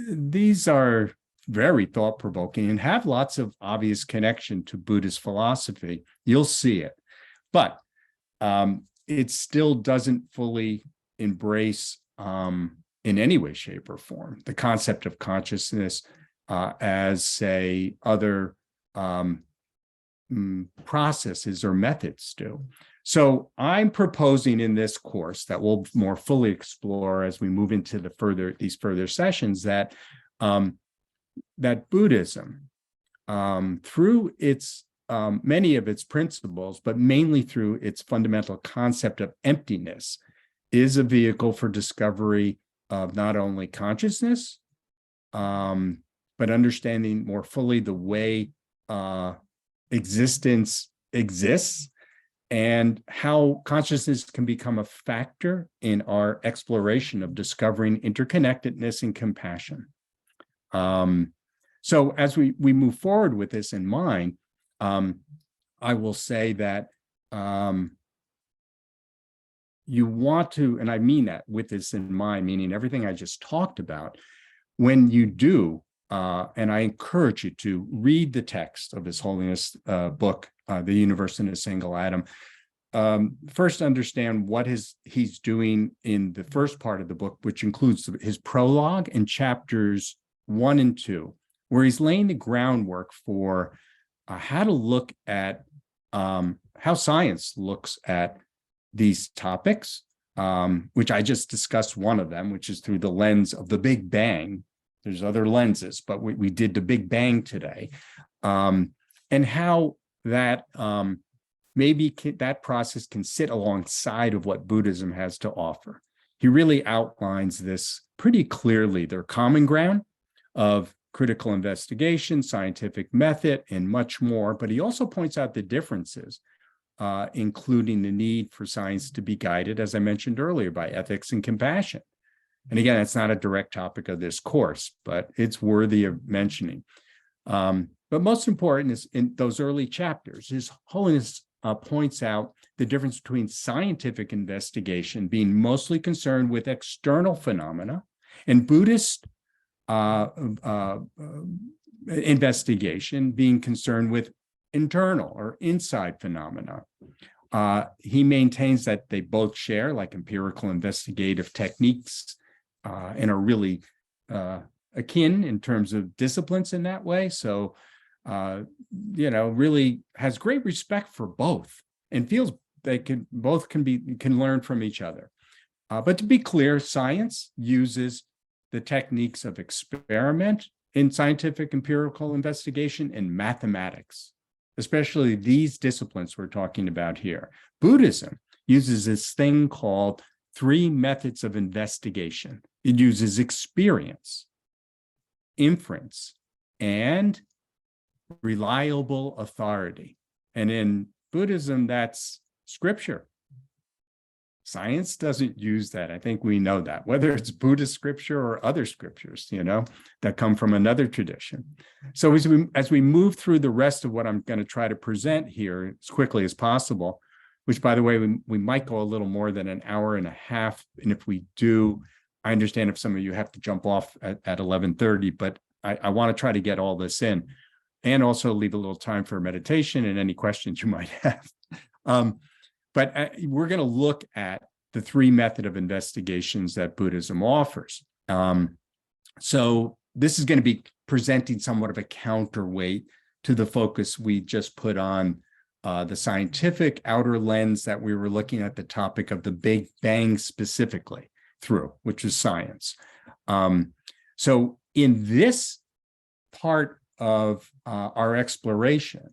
These are very thought-provoking and have lots of obvious connection to Buddhist philosophy. You'll see it. But it still doesn't fully embrace, in any way, shape, or form, the concept of consciousness as, say, other processes or methods do. So I'm proposing in this course that we'll more fully explore as we move into these further sessions, that that Buddhism, through its many of its principles, but mainly through its fundamental concept of emptiness, is a vehicle for discovery of not only consciousness, but understanding more fully the way existence exists and how consciousness can become a factor in our exploration of discovering interconnectedness and compassion. So as we move forward with this in mind, I will say that you want to, and I mean that with this in mind, meaning everything I just talked about, when you do, and I encourage you to read the text of His Holiness book, The Universe in a Single Atom. First, understand what he's doing in the first part of the book, which includes his prologue and chapters 1 and 2, where he's laying the groundwork for how to look at how science looks at these topics, which I just discussed one of them, which is through the lens of the Big Bang. There's other lenses, but we did the Big Bang today, and how that that process can sit alongside of what Buddhism has to offer. He really outlines this pretty clearly, their common ground of critical investigation, scientific method, and much more. But he also points out the differences, including the need for science to be guided, as I mentioned earlier, by ethics and compassion. And again, it's not a direct topic of this course, but it's worthy of mentioning. But most important is in those early chapters, His Holiness points out the difference between scientific investigation being mostly concerned with external phenomena and Buddhist investigation being concerned with internal or inside phenomena. He maintains that they both share like empirical investigative techniques and are really akin in terms of disciplines in that way. So, really has great respect for both and feels they can learn from each other. But to be clear, science uses the techniques of experiment in scientific empirical investigation and mathematics, especially these disciplines we're talking about here. Buddhism uses this thing called 3 methods of investigation. It uses experience, inference, and reliable authority. And in Buddhism, that's scripture. Science doesn't use that. I think we know that, whether it's Buddhist scripture or other scriptures, that come from another tradition. So as we move through the rest of what I'm going to try to present here as quickly as possible, which, by the way, we might go a little more than an hour and a half. And if we do, I understand if some of you have to jump off at 11:30, but I want to try to get all this in and also leave a little time for meditation and any questions you might have. But we're going to look at the 3 method of investigations that Buddhism offers. So this is going to be presenting somewhat of a counterweight to the focus we just put on the scientific outer lens that we were looking at the topic of the Big Bang specifically through, which is science. So in this part of our exploration,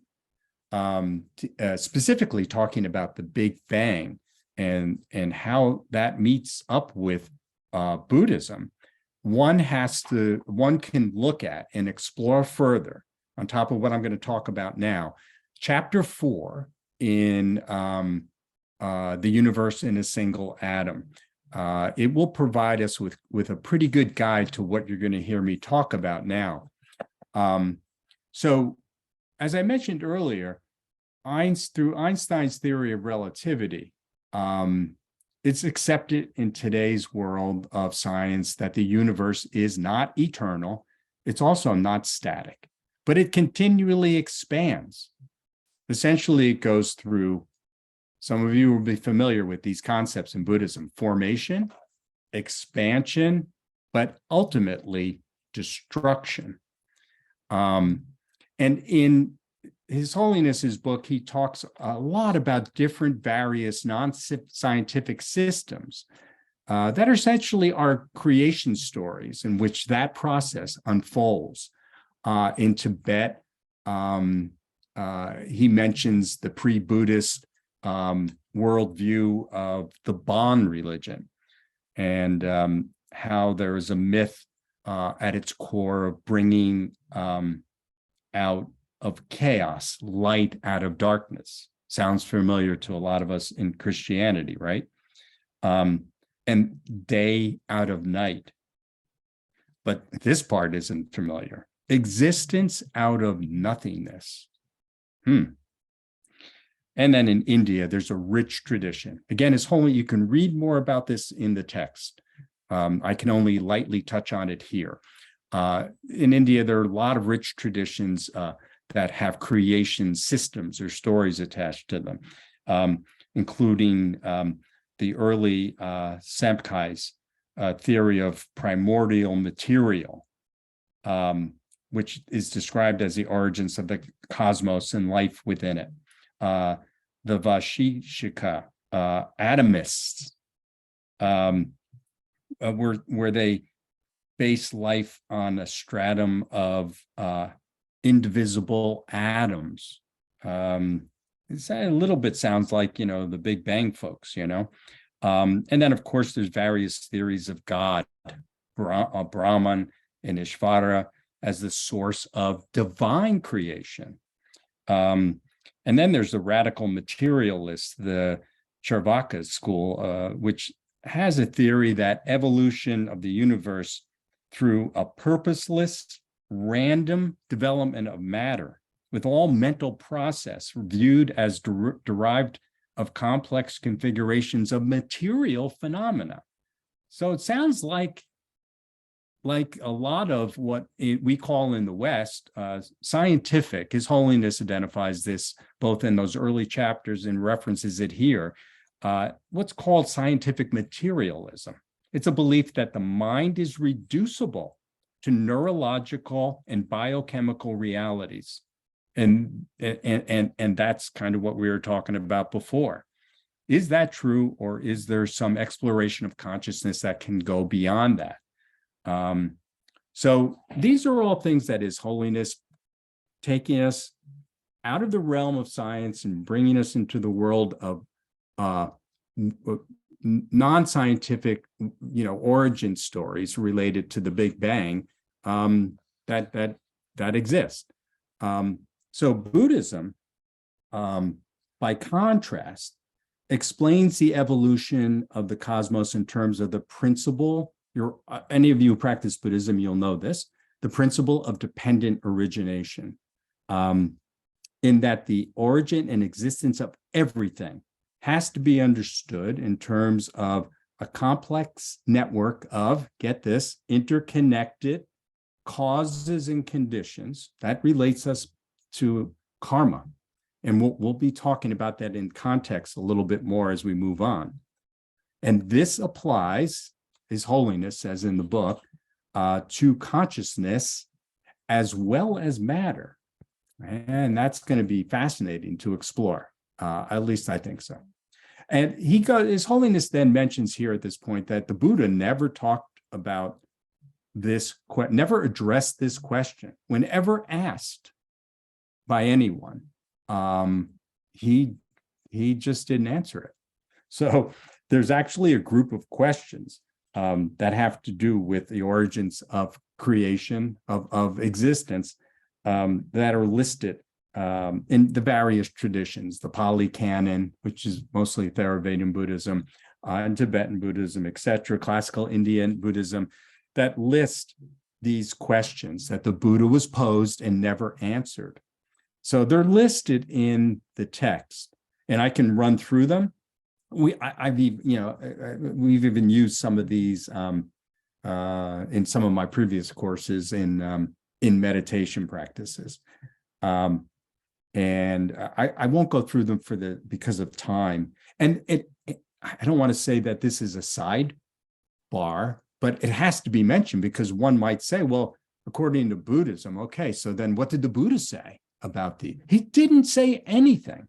specifically talking about the Big Bang and how that meets up with Buddhism, one can look at and explore further on top of what I'm going to talk about now. Chapter 4 in The Universe in a Single Atom. It will provide us with a pretty good guide to what you're going to hear me talk about now. So, as I mentioned earlier, through Einstein's theory of relativity, it's accepted in today's world of science that the universe is not eternal. It's also not static, but it continually expands. Essentially, it goes through, some of you will be familiar with these concepts in Buddhism: formation, expansion, but ultimately destruction. And in His Holiness's book, he talks a lot about different various non-scientific systems that are essentially our creation stories in which that process unfolds. In Tibet, he mentions the pre-Buddhist worldview of the Bon religion, and how there is a myth at its core of bringing out of chaos, light out of darkness. Sounds familiar to a lot of us in Christianity, right? And day out of night. But this part isn't familiar. Existence out of nothingness. And then in India, there's a rich tradition. Again, it's holy. You can read more about this in the text. I can only lightly touch on it here. In India, there are a lot of rich traditions that have creation systems or stories attached to them, including the early Samkhai's theory of primordial material, which is described as the origins of the cosmos and life within it. The Vaisheshika atomists, where they base life on a stratum of indivisible atoms. It's a little bit sounds like, the Big Bang folks, and then, of course, there's various theories of God, Brahman and Ishvara, as the source of divine creation. And then there's the radical materialist, the Charvaka school, which has a theory that evolution of the universe through a purposeless, random development of matter, with all mental process viewed as derived of complex configurations of material phenomena. So it sounds like a lot of what we call in the West scientific. His Holiness identifies this both in those early chapters and references it here, what's called scientific materialism. It's a belief that the mind is reducible to neurological and biochemical realities. And that's kind of what we were talking about before. Is that true, or is there some exploration of consciousness that can go beyond that? So these are all things that His Holiness taking us out of the realm of science and bringing us into the world of non-scientific, origin stories related to the Big Bang that exist. So Buddhism, by contrast, explains the evolution of the cosmos in terms of the principle. Any of you who practice Buddhism, you'll know this, the principle of dependent origination, in that the origin and existence of everything has to be understood in terms of a complex network of, get this, interconnected causes and conditions that relates us to karma. And we'll be talking about that in context a little bit more as we move on. And this applies, His Holiness says in the book, to consciousness as well as matter. And that's going to be fascinating to explore. At least I think so. And His Holiness then mentions here at this point that the Buddha never talked about this, never addressed this question. Whenever asked by anyone, he just didn't answer it. So there's actually a group of questions that have to do with the origins of creation, of existence, that are listed in the various traditions, the Pali Canon, which is mostly Theravada Buddhism, and Tibetan Buddhism, etc., classical Indian Buddhism, that list these questions that the Buddha was posed and never answered. So they're listed in the text, and I can run through them. We've even used some of these in some of my previous courses in meditation practices. And I won't go through them because of time. And I don't want to say that this is a sidebar, but it has to be mentioned because one might say, well, according to Buddhism, okay, so then what did the Buddha say about he didn't say anything.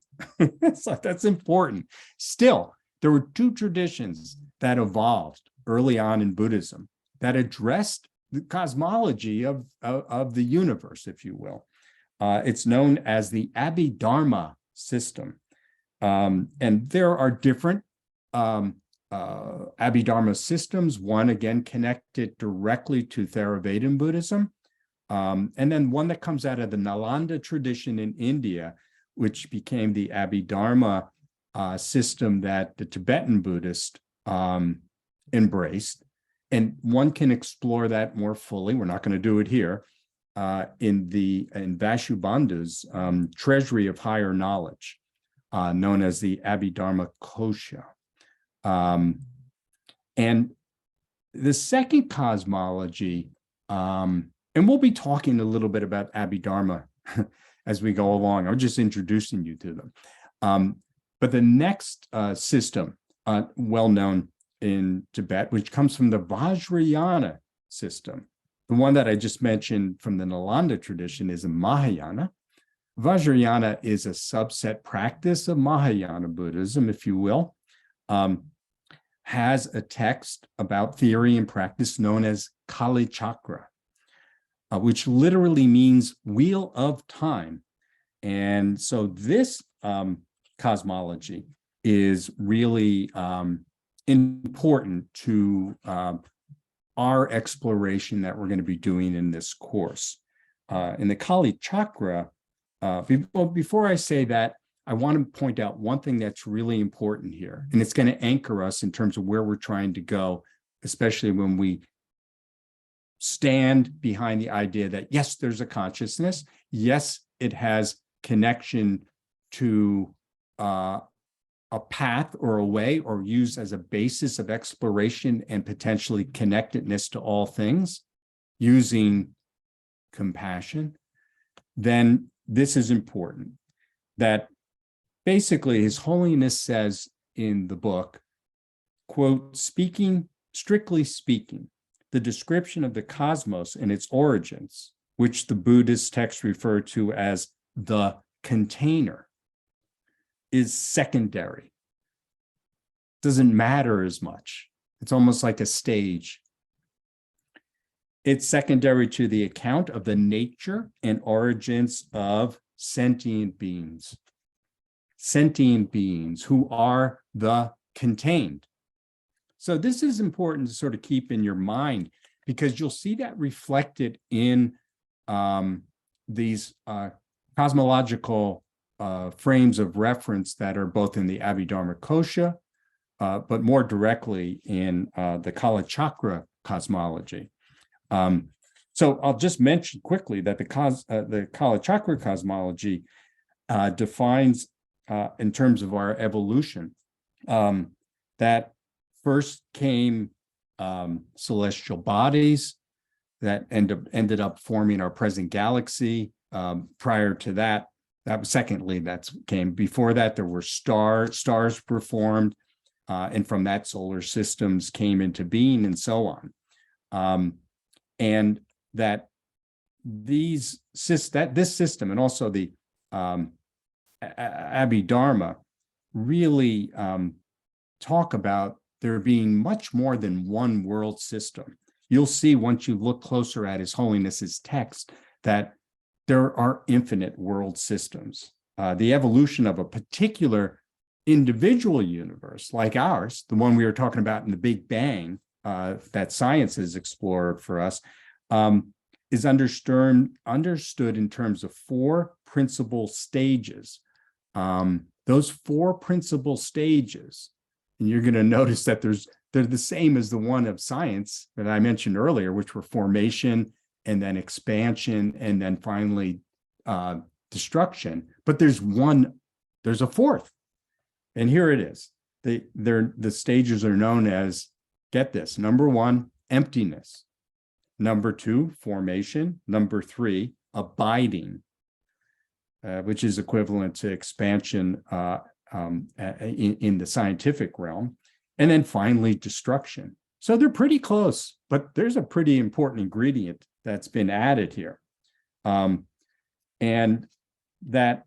So that's important. Still, there were two traditions that evolved early on in Buddhism that addressed the cosmology of the universe, if you will. It's known as the Abhidharma system. And there are different Abhidharma systems, one again connected directly to Theravada Buddhism, and then one that comes out of the Nalanda tradition in India, which became the Abhidharma system that the Tibetan Buddhists embraced. And one can explore that more fully. We're not going to do it here in Vasubandhu's Treasury of Higher Knowledge, known as the Abhidharma Kosha. And the second cosmology, and we'll be talking a little bit about Abhidharma as we go along. I'm just introducing you to them. But the next system, well known in Tibet, which comes from the Vajrayana system, the one that I just mentioned from the Nalanda tradition is a Mahayana. Vajrayana is a subset practice of Mahayana Buddhism, if you will. Has a text about theory and practice known as Kali Chakra, which literally means wheel of time. And so this cosmology is really important to our exploration that we're going to be doing in this course. In the Kali Chakra, before I say that, I want to point out one thing that's really important here, and it's going to anchor us in terms of where we're trying to go, especially when we stand behind the idea that, yes, there's a consciousness. Yes, it has connection to a path or a way or used as a basis of exploration and potentially connectedness to all things using compassion. Then this is important, that basically His Holiness says in the book, quote, strictly speaking, the description of the cosmos and its origins, which the Buddhist texts refer to as the container, is secondary. Doesn't matter as much. It's almost like a stage. It's secondary to the account of the nature and origins of sentient beings who are the contained. So this is important to sort of keep in your mind, because you'll see that reflected in these cosmological frames of reference that are both in the Abhidharma Kosha, but more directly in the Kala Chakra cosmology. So I'll just mention quickly that the Kala Chakra cosmology defines, in terms of our evolution, that first came celestial bodies that ended up forming our present galaxy. Prior to that, before that, there were stars were formed, and from that solar systems came into being, and so on. And that this system and also the Abhidharma really talk about there being much more than one world system. You'll see once you look closer at His Holiness's text that there are infinite world systems. The evolution of a particular individual universe like ours, the one we were talking about in the Big Bang, that science has explored for us, is understood in terms of four principal stages. Those four principal stages, and you're going to notice that they're the same as the one of science that I mentioned earlier, which were formation and then expansion and then finally destruction. But there's a fourth, and here it is. The stages are known as, get this, number one, emptiness. Number two, formation. Number three, abiding, which is equivalent to expansion in the scientific realm. And then finally, destruction. So they're pretty close, but there's a pretty important ingredient that's been added here. And that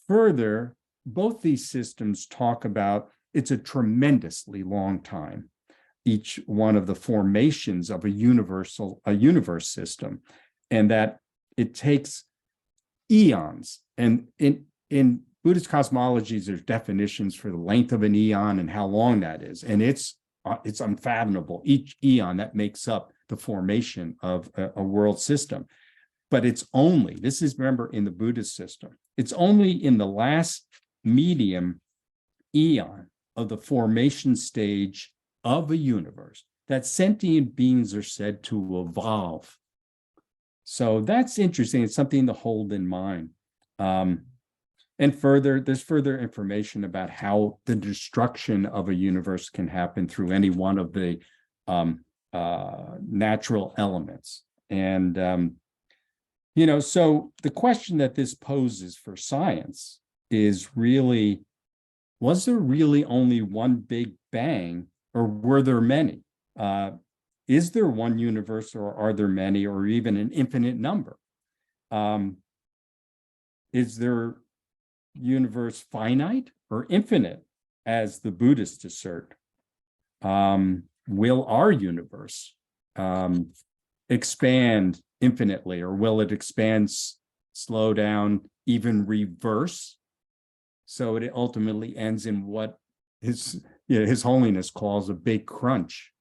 further, both these systems talk about it's a tremendously long time, each one of the formations of a universe system, and that it takes eons. And in Buddhist cosmologies, there's definitions for the length of an eon and how long that is, and it's unfathomable. Each eon that makes up the formation of a world system. But it's only, this is, remember, in the Buddhist system, it's only in the last medium eon of the formation stage of a universe that sentient beings are said to evolve. So that's interesting. It's something to hold in mind. And further, there's further information about how the destruction of a universe can happen through any one of the natural elements. And, so the question that this poses for science is really, was there really only one Big Bang, or were there many? Is there one universe, or are there many, or even an infinite number? Is their universe finite or infinite, as the Buddhists assert? Will our universe expand infinitely, or will it expand, slow down, even reverse? So it ultimately ends in what His Holiness calls a big crunch.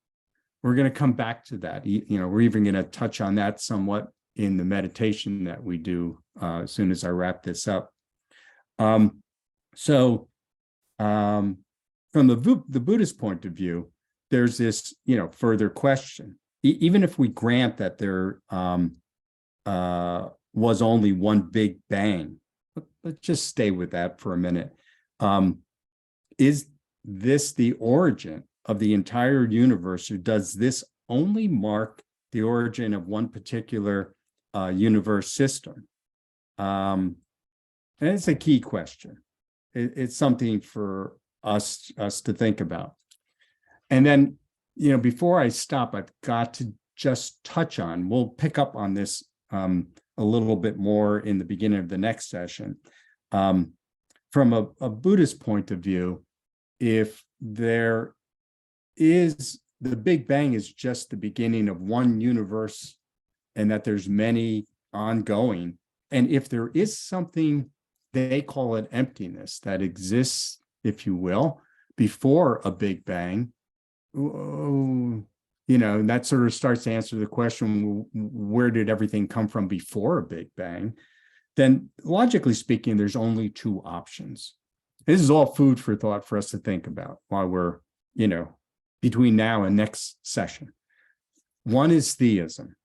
We're going to come back to that. We're even going to touch on that somewhat in the meditation that we do as soon as I wrap this up. From the Buddhist point of view, there's this, further question. Even if we grant that there was only one Big Bang, let's just stay with that for a minute. Is this the origin of the entire universe, or does this only mark the origin of one particular universe system? And it's a key question. It's something for us to think about. And then, before I stop, I've got to just touch on, we'll pick up on this a little bit more in the beginning of the next session. From a Buddhist point of view, if there is, the Big Bang is just the beginning of one universe, and that there's many ongoing, and if there is something, they call it emptiness, that exists, if you will, before a Big Bang, that sort of starts to answer the question, where did everything come from before a Big Bang? Then logically speaking, there's only two options. This is all food for thought for us to think about while we're, between now and next session. One is theism,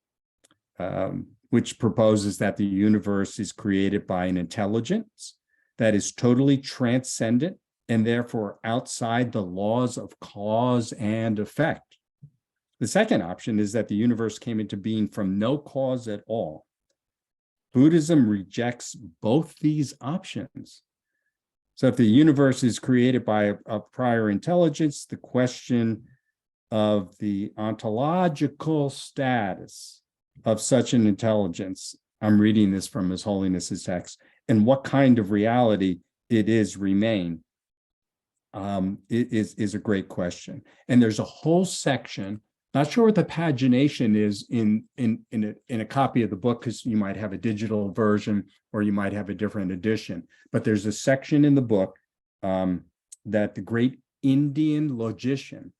which proposes that the universe is created by an intelligence that is totally transcendent and therefore outside the laws of cause and effect. The second option is that the universe came into being from no cause at all. Buddhism rejects both these options. So if the universe is created by a prior intelligence, the question of the ontological status of such an intelligence, I'm reading this from His Holiness's text, and what kind of reality it is remain, is a great question. And there's a whole section, not sure what the pagination is in a copy of the book, because you might have a digital version or you might have a different edition, but there's a section in the book that the great Indian logician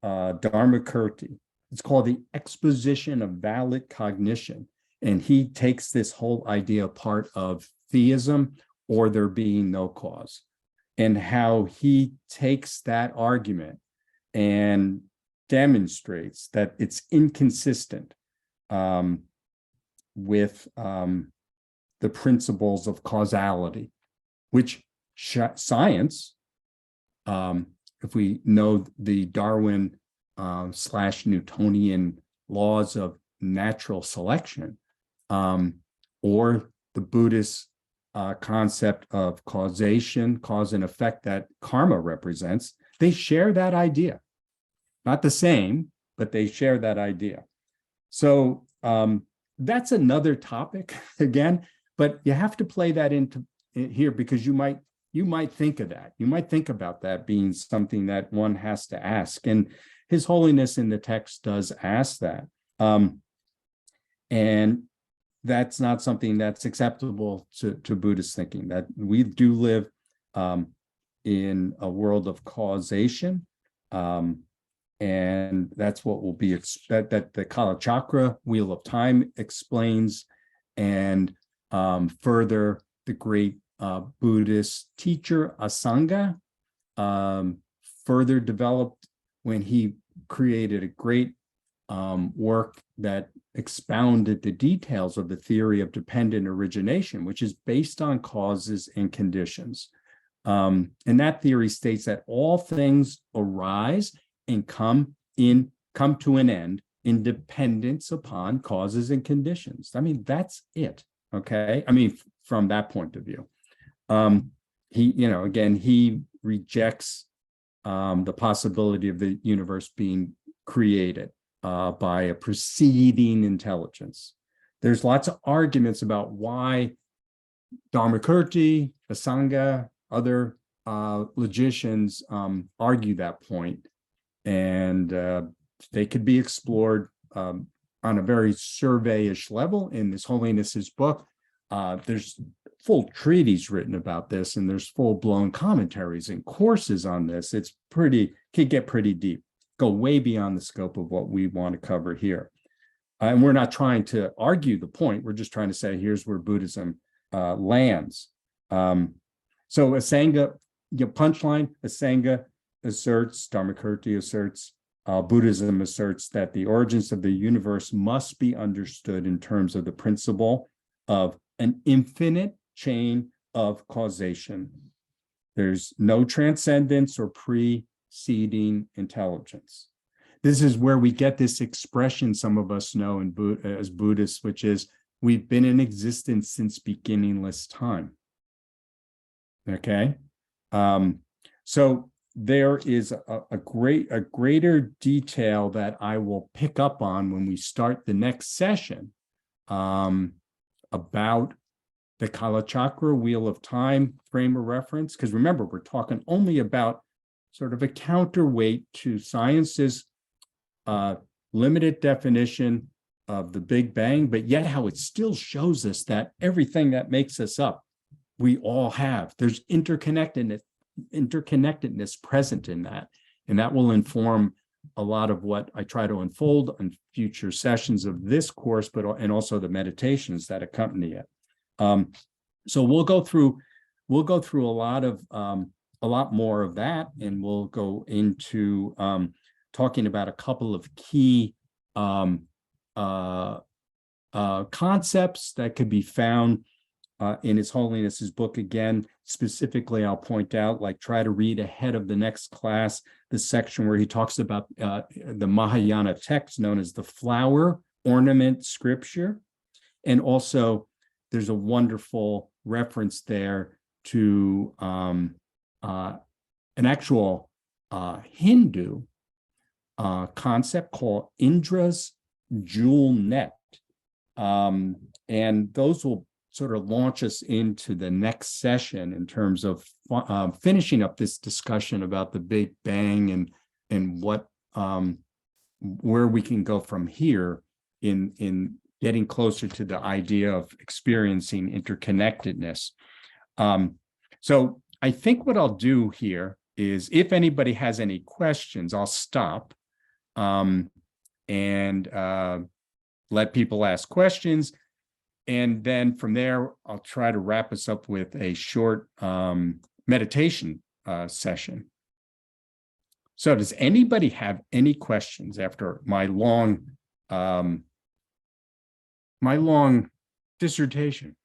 Dharmakirti. It's called the Exposition of Valid Cognition. And he takes this whole idea apart of theism or there being no cause, and how he takes that argument and demonstrates that it's inconsistent with the principles of causality, which science, if we know the Darwin / Newtonian laws of natural selection, or the Buddhist concept of causation, cause and effect that karma represents, they share that idea. Not the same, but they share that idea. So that's another topic again, but you have to play that into here because you might think of that. You might think about that being something that one has to ask. And His Holiness in the text does ask that. And that's not something that's acceptable to Buddhist thinking, that we do live in a world of causation. And that's what will be that the Kala Chakra Wheel of Time explains, and further the great Buddhist teacher Asanga further developed when he created a great work that expounded the details of the theory of dependent origination, which is based on causes and conditions. And that theory states that all things arise and come to an end in dependence upon causes and conditions. I mean, that's it. Okay. I mean, from that point of view, he rejects the possibility of the universe being created by a preceding intelligence. There's lots of arguments about why Dharmakirti, Asanga, other logicians argue that point. And they could be explored on a very survey-ish level in His Holiness's book. There's full treaties written about this, and there's full-blown commentaries and courses on this. It's could get pretty deep, go way beyond the scope of what we want to cover here. And we're not trying to argue the point. We're just trying to say, here's where Buddhism lands. So Asanga, punchline, Asanga asserts, Dharmakirti asserts, Buddhism asserts that the origins of the universe must be understood in terms of the principle of an infinite chain of causation. There's no transcendence or preceding intelligence. This is where we get this expression some of us know as Buddhists, which is, we've been in existence since beginningless time. Okay? So there is a greater detail that I will pick up on when we start the next session about the Kala Chakra Wheel of Time frame of reference. Because remember, we're talking only about sort of a counterweight to science's limited definition of the Big Bang, but yet how it still shows us that everything that makes us up, we all have. There's interconnectedness present in that. And that will inform a lot of what I try to unfold in future sessions of this course, and also the meditations that accompany it. So we'll go through a lot more of that, and we'll go into talking about a couple of key concepts that could be found in His Holiness's book. Again, specifically, I'll point out, try to read ahead of the next class, the section where he talks about the Mahayana text known as the flower ornament scripture. And also, there's a wonderful reference there to an actual Hindu concept called Indra's jewel net. And those will sort of launch us into the next session in terms of finishing up this discussion about the Big Bang and what where we can go from here in getting closer to the idea of experiencing interconnectedness. So I think what I'll do here is, if anybody has any questions, I'll stop. and let people ask questions. And then from there, I'll try to wrap us up with a short meditation session. So does anybody have any questions after my long dissertation?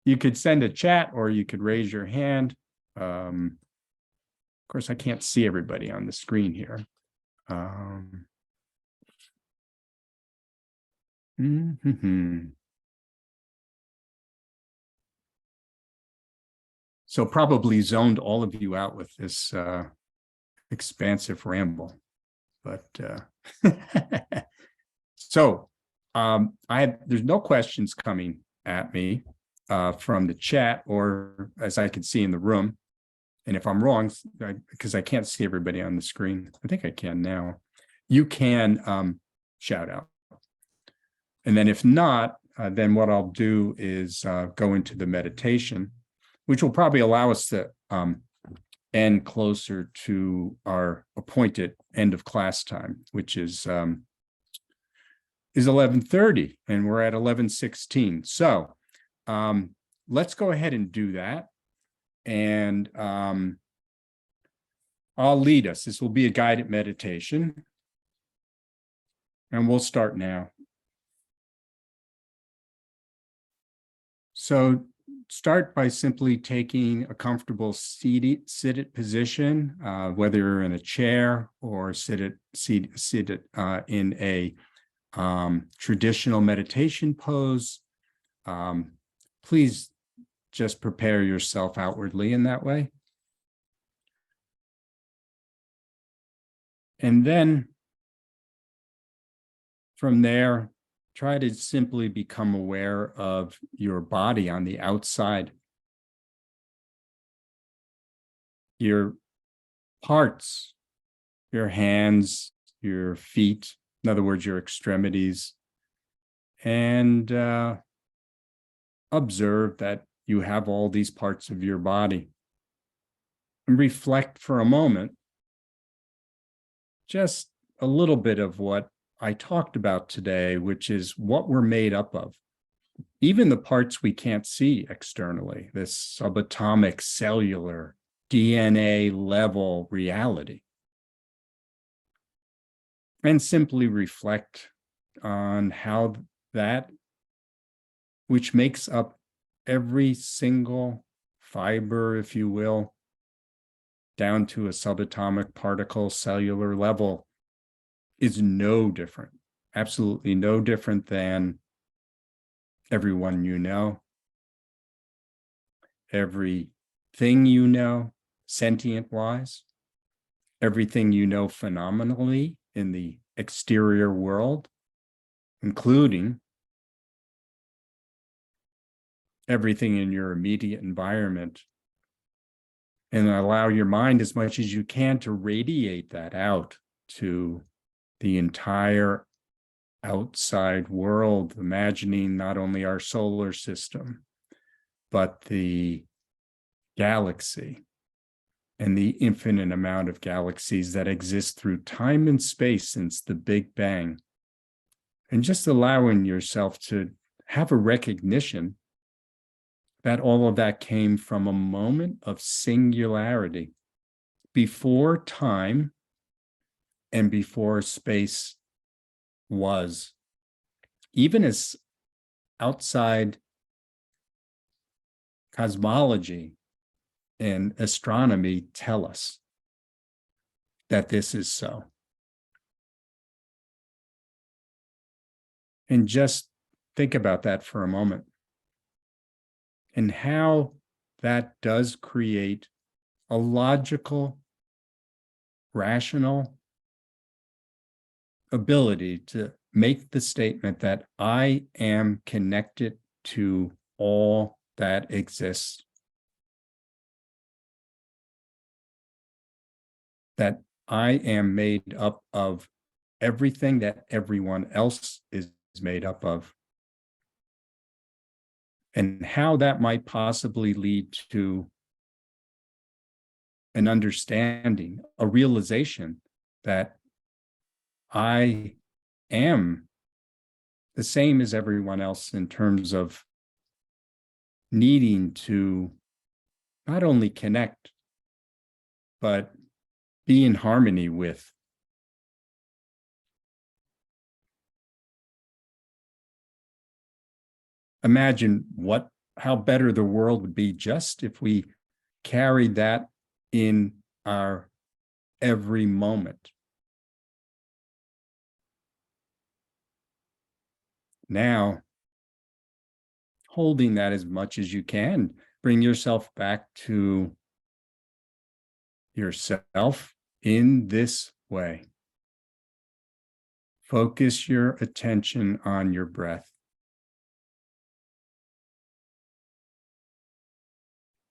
You could send a chat or you could raise your hand. Of course, I can't see everybody on the screen here. So probably zoned all of you out with this expansive ramble, but so there's no questions coming at me from the chat or as I can see in the room. And if I'm wrong, because I can't see everybody on the screen, I think I can now. You can shout out. And then if not, then what I'll do is go into the meditation, which will probably allow us to end closer to our appointed end of class time, which is 11:30, and we're at 11:16. So let's go ahead and do that. And I'll lead us. This will be a guided meditation. And we'll start now. So start by simply taking a comfortable seated position, whether you're in a chair or seated in a traditional meditation pose. Please just prepare yourself outwardly in that way. And then from there, try to simply become aware of your body on the outside. Your parts, your hands, your feet, in other words, your extremities, and observe that you have all these parts of your body. And reflect for a moment, just a little bit of what I talked about today, which is what we're made up of. Even the parts we can't see externally, this subatomic cellular DNA level reality. And simply reflect on how that, which makes up every single fiber, if you will, down to a subatomic particle cellular level, is no different, absolutely no different than everyone you know, everything you know, sentient-wise, everything you know phenomenally in the exterior world, including everything in your immediate environment. And allow your mind as much as you can to radiate that out to the entire outside world, imagining not only our solar system, but the galaxy and the infinite amount of galaxies that exist through time and space since the Big Bang. And just allowing yourself to have a recognition that all of that came from a moment of singularity before time and before space was. Even as outside cosmology and astronomy tell us that this is so. And just think about that for a moment and how that does create a logical, rational ability to make the statement that I am connected to all that exists. That I am made up of everything that everyone else is made up of. And how that might possibly lead to an understanding, a realization that I am the same as everyone else in terms of needing to not only connect, but be in harmony with. Imagine how better the world would be just if we carried that in our every moment. Now, holding that as much as you can, bring yourself back to yourself in this way. Focus your attention on your breath.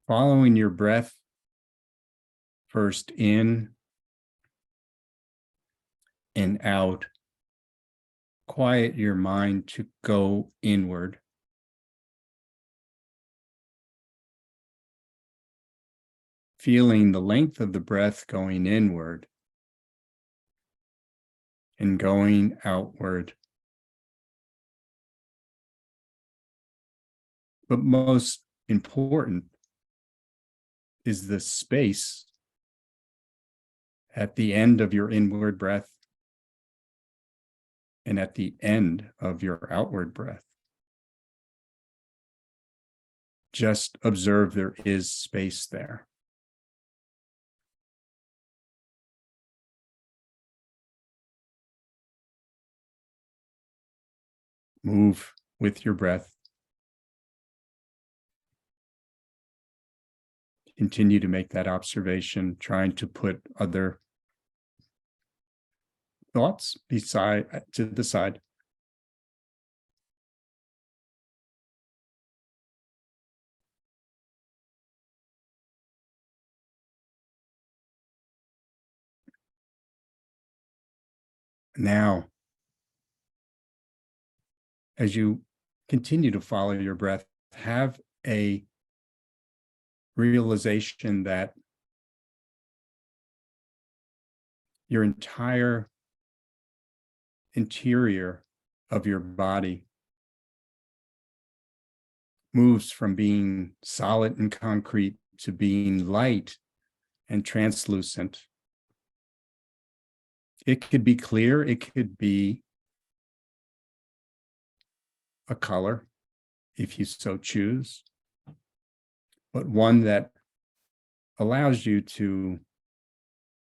Following your breath first in and out. Quiet your mind to go inward. Feeling the length of the breath going inward and going outward. But most important is the space at the end of your inward breath and at the end of your outward breath. Just observe there is space there. Move with your breath. Continue to make that observation, trying to put other thoughts to the side. Now, as you continue to follow your breath, have a realization that your entire interior of your body moves from being solid and concrete to being light and translucent. It could be clear, it could be a color, if you so choose, but one that allows you to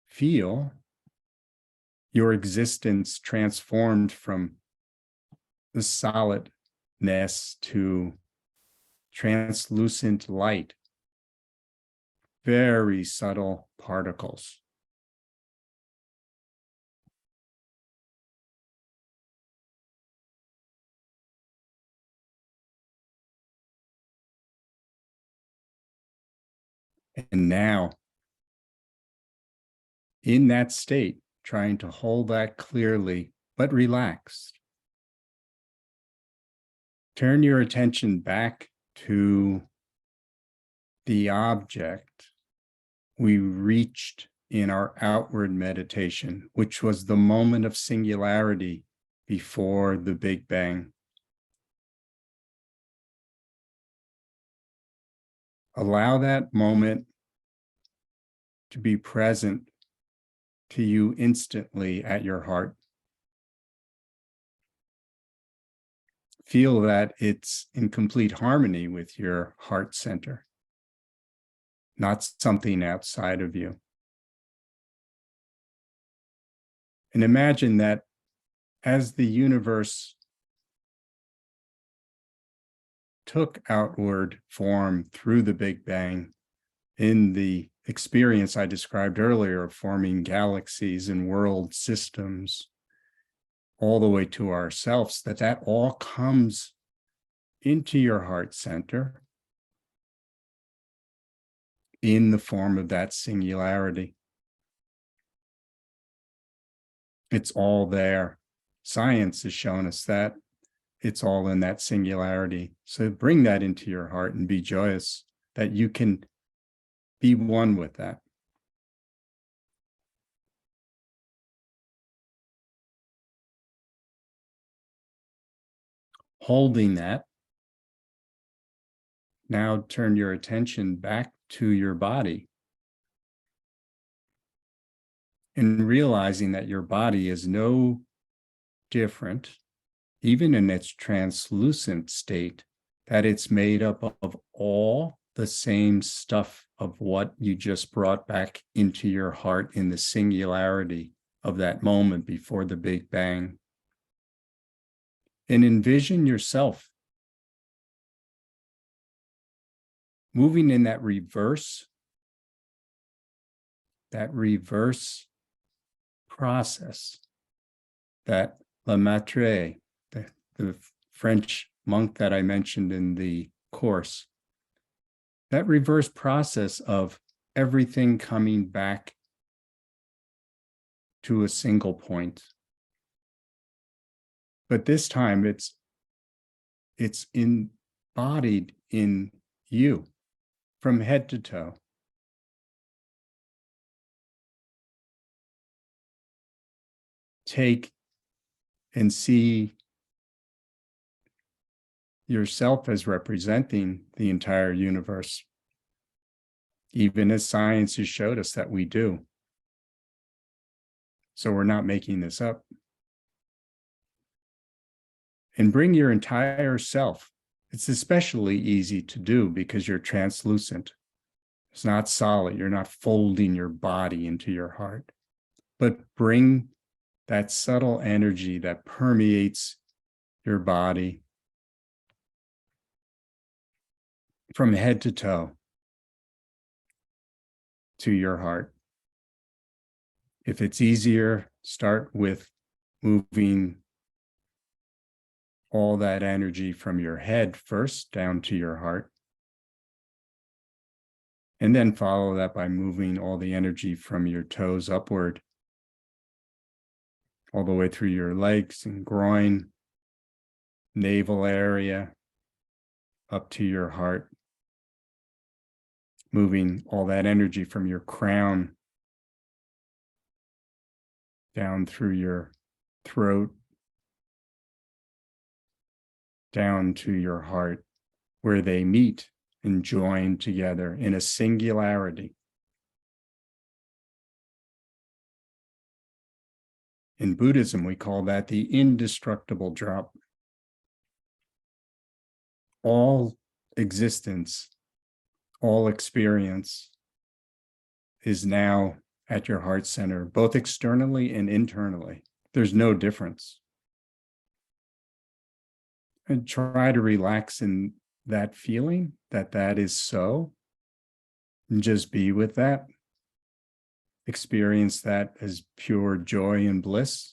feel your existence transformed from the solidness to translucent light, very subtle particles. And now, in that state, trying to hold that clearly, but relaxed, turn your attention back to the object we reached in our outward meditation, which was the moment of singularity before the Big Bang. Allow that moment to be present to you instantly at your heart. Feel that it's in complete harmony with your heart center, not something outside of you. And imagine that as the universe took outward form through the Big Bang, in the experience I described earlier of forming galaxies and world systems, all the way to ourselves, that all comes into your heart center in the form of that singularity. It's all there. Science has shown us that it's all in that singularity. So bring that into your heart and be joyous that you can be one with that. Holding that, now turn your attention back to your body and realizing that your body is no different, even in its translucent state, that it's made up of all the same stuff of what you just brought back into your heart in the singularity of that moment before the Big Bang. And envision yourself moving in that reverse process that Lemaitre, the French monk that I mentioned in the course, that reverse process of everything coming back to a single point. But this time it's embodied in you from head to toe. Take and see yourself as representing the entire universe, even as science has showed us that we do. So we're not making this up. And bring your entire self. It's especially easy to do because you're translucent. It's not solid. You're not folding your body into your heart. But bring that subtle energy that permeates your body from head to toe to your heart. If it's easier, start with moving all that energy from your head first down to your heart. And then follow that by moving all the energy from your toes upward, all the way through your legs and groin, navel area, up to your heart. Moving all that energy from your crown down through your throat, down to your heart, where they meet and join together in a singularity. In Buddhism, we call that the indestructible drop. All existence, all experience is now at your heart center, both externally and internally. There's no difference. And try to relax in that feeling that that is so, and just be with that. Experience that as pure joy and bliss.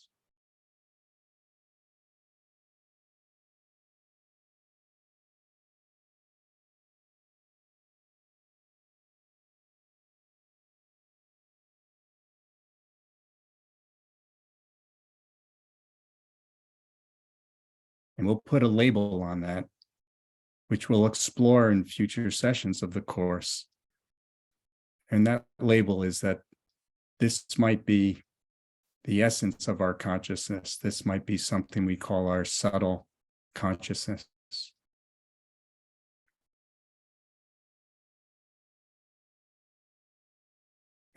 And we'll put a label on that, which we'll explore in future sessions of the course. And that label is that this might be the essence of our consciousness. This might be something we call our subtle consciousness.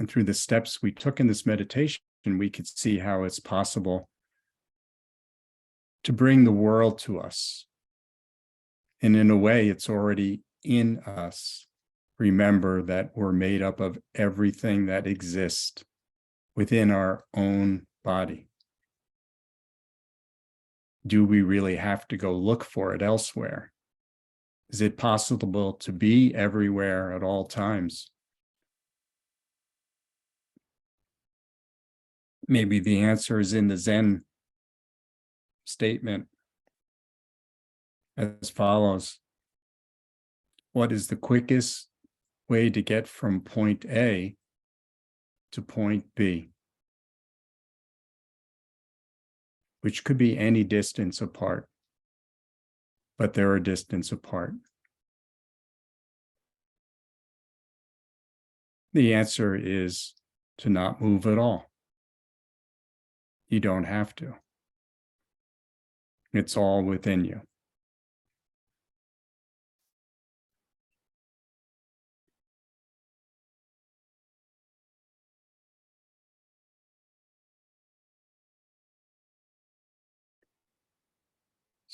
And through the steps we took in this meditation, we could see how it's possible to bring the world to us. And in a way, it's already in us. Remember that we're made up of everything that exists within our own body. Do we really have to go look for it elsewhere? Is it possible to be everywhere at all times? Maybe the answer is in the Zen statement as follows. What is the quickest way to get from point A to point B? Which could be any distance apart, but they're a distance apart. The answer is to not move at all. You don't have to. It's all within you.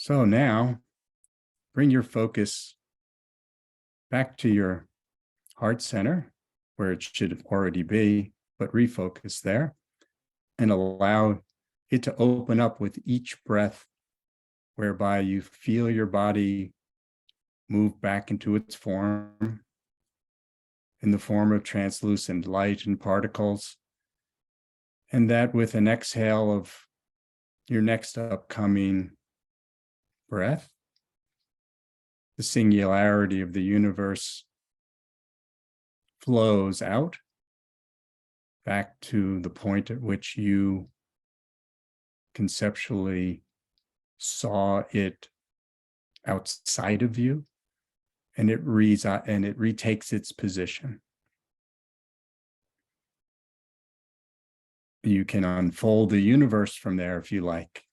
So now bring your focus back to your heart center, where it should already be, but refocus there and allow it to open up with each breath, whereby you feel your body move back into its form in the form of translucent light and particles. And that with an exhale of your next upcoming breath, the singularity of the universe flows out back to the point at which you conceptually saw it outside of you, and it retakes its position. You can unfold the universe from there if you like,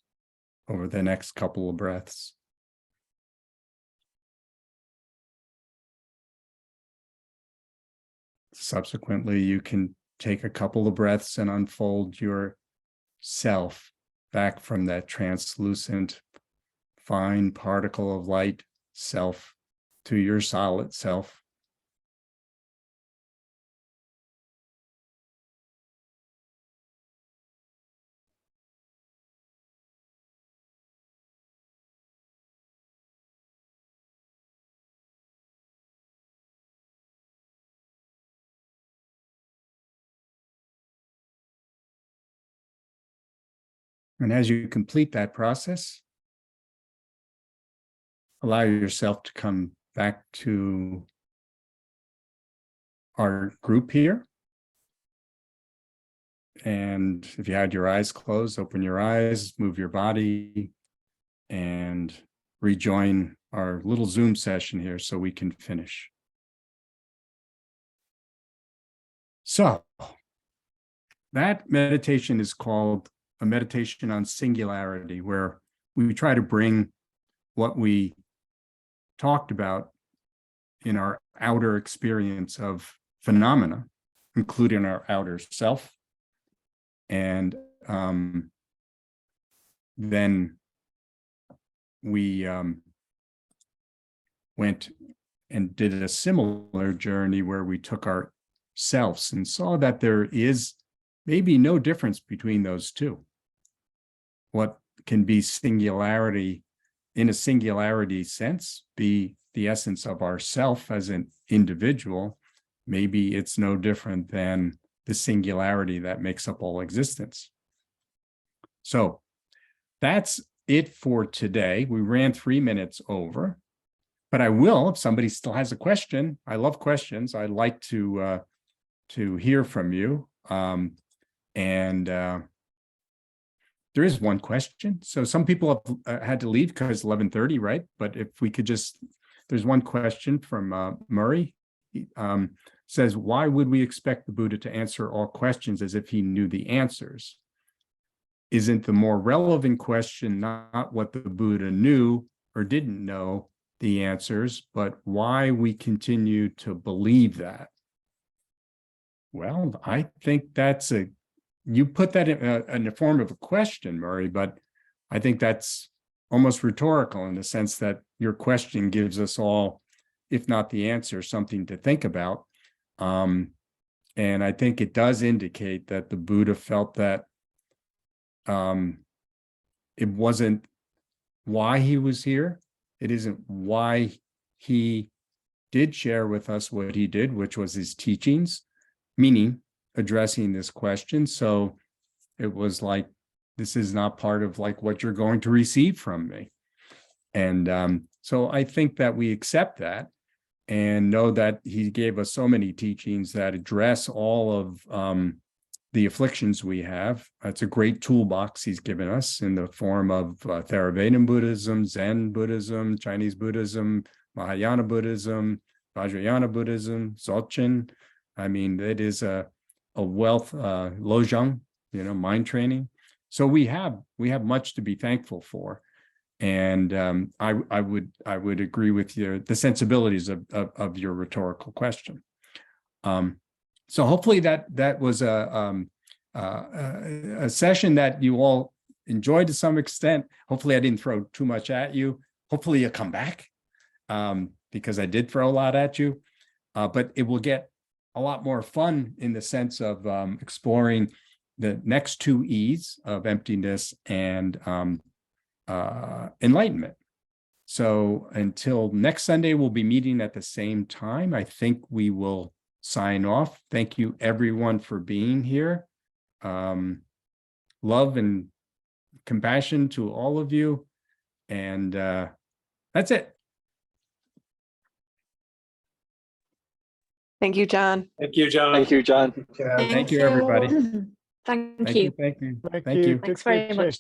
over the next couple of breaths. Subsequently, you can take a couple of breaths and unfold yourself back from that translucent, fine particle of light self to your solid self. And as you complete that process, allow yourself to come back to our group here. And if you had your eyes closed, open your eyes, move your body, and rejoin our little Zoom session here so we can finish. So that meditation is called a meditation on singularity, where we try to bring what we talked about in our outer experience of phenomena, including our outer self. And then we went and did a similar journey where we took our selves and saw that there is maybe no difference between those two. What can be singularity in a singularity sense, be the essence of ourself as an individual, maybe it's no different than the singularity that makes up all existence. So that's it for today. We ran 3 minutes over, but I will, if somebody still has a question, I love questions. I'd like to hear from you. There is one question. So some people have had to leave because it's 11:30, right? But if we could there's one question from Murray. Says, why would we expect the Buddha to answer all questions as if he knew the answers? Isn't the more relevant question not what the Buddha knew or didn't know the answers, but why we continue to believe that? Well, I think you put that in the form of a question, Murray, but I think that's almost rhetorical in the sense that your question gives us all, if not the answer, something to think about. And I think it does indicate that the Buddha felt that it wasn't why he was here. It isn't why he did share with us what he did, which was his teachings, meaning addressing this question. So it was like, this is not part of like what you're going to receive from me. And so I think that we accept that and know that he gave us so many teachings that address all of the afflictions we have. It's a great toolbox he's given us in the form of Theravada Buddhism, Zen Buddhism, Chinese Buddhism, Mahayana Buddhism, Vajrayana Buddhism, Dzogchen. I mean, it is a wealth, Lojong, mind training. So we have much to be thankful for. And I would agree with the sensibilities of your rhetorical question. So hopefully that was a session that you all enjoyed to some extent. Hopefully I didn't throw too much at you. Hopefully you'll come back, because I did throw a lot at you. But it will get a lot more fun in the sense of exploring the next two E's of emptiness and enlightenment. So until next Sunday, we'll be meeting at the same time. I think we will sign off. Thank you, everyone, for being here. Love and compassion to all of you. And that's it. Thank you, John. Thank you, John. Thank you, John. Thank you, everybody. Thank Thank you. you. Thank you. Thank Thank you. you. Thanks very much.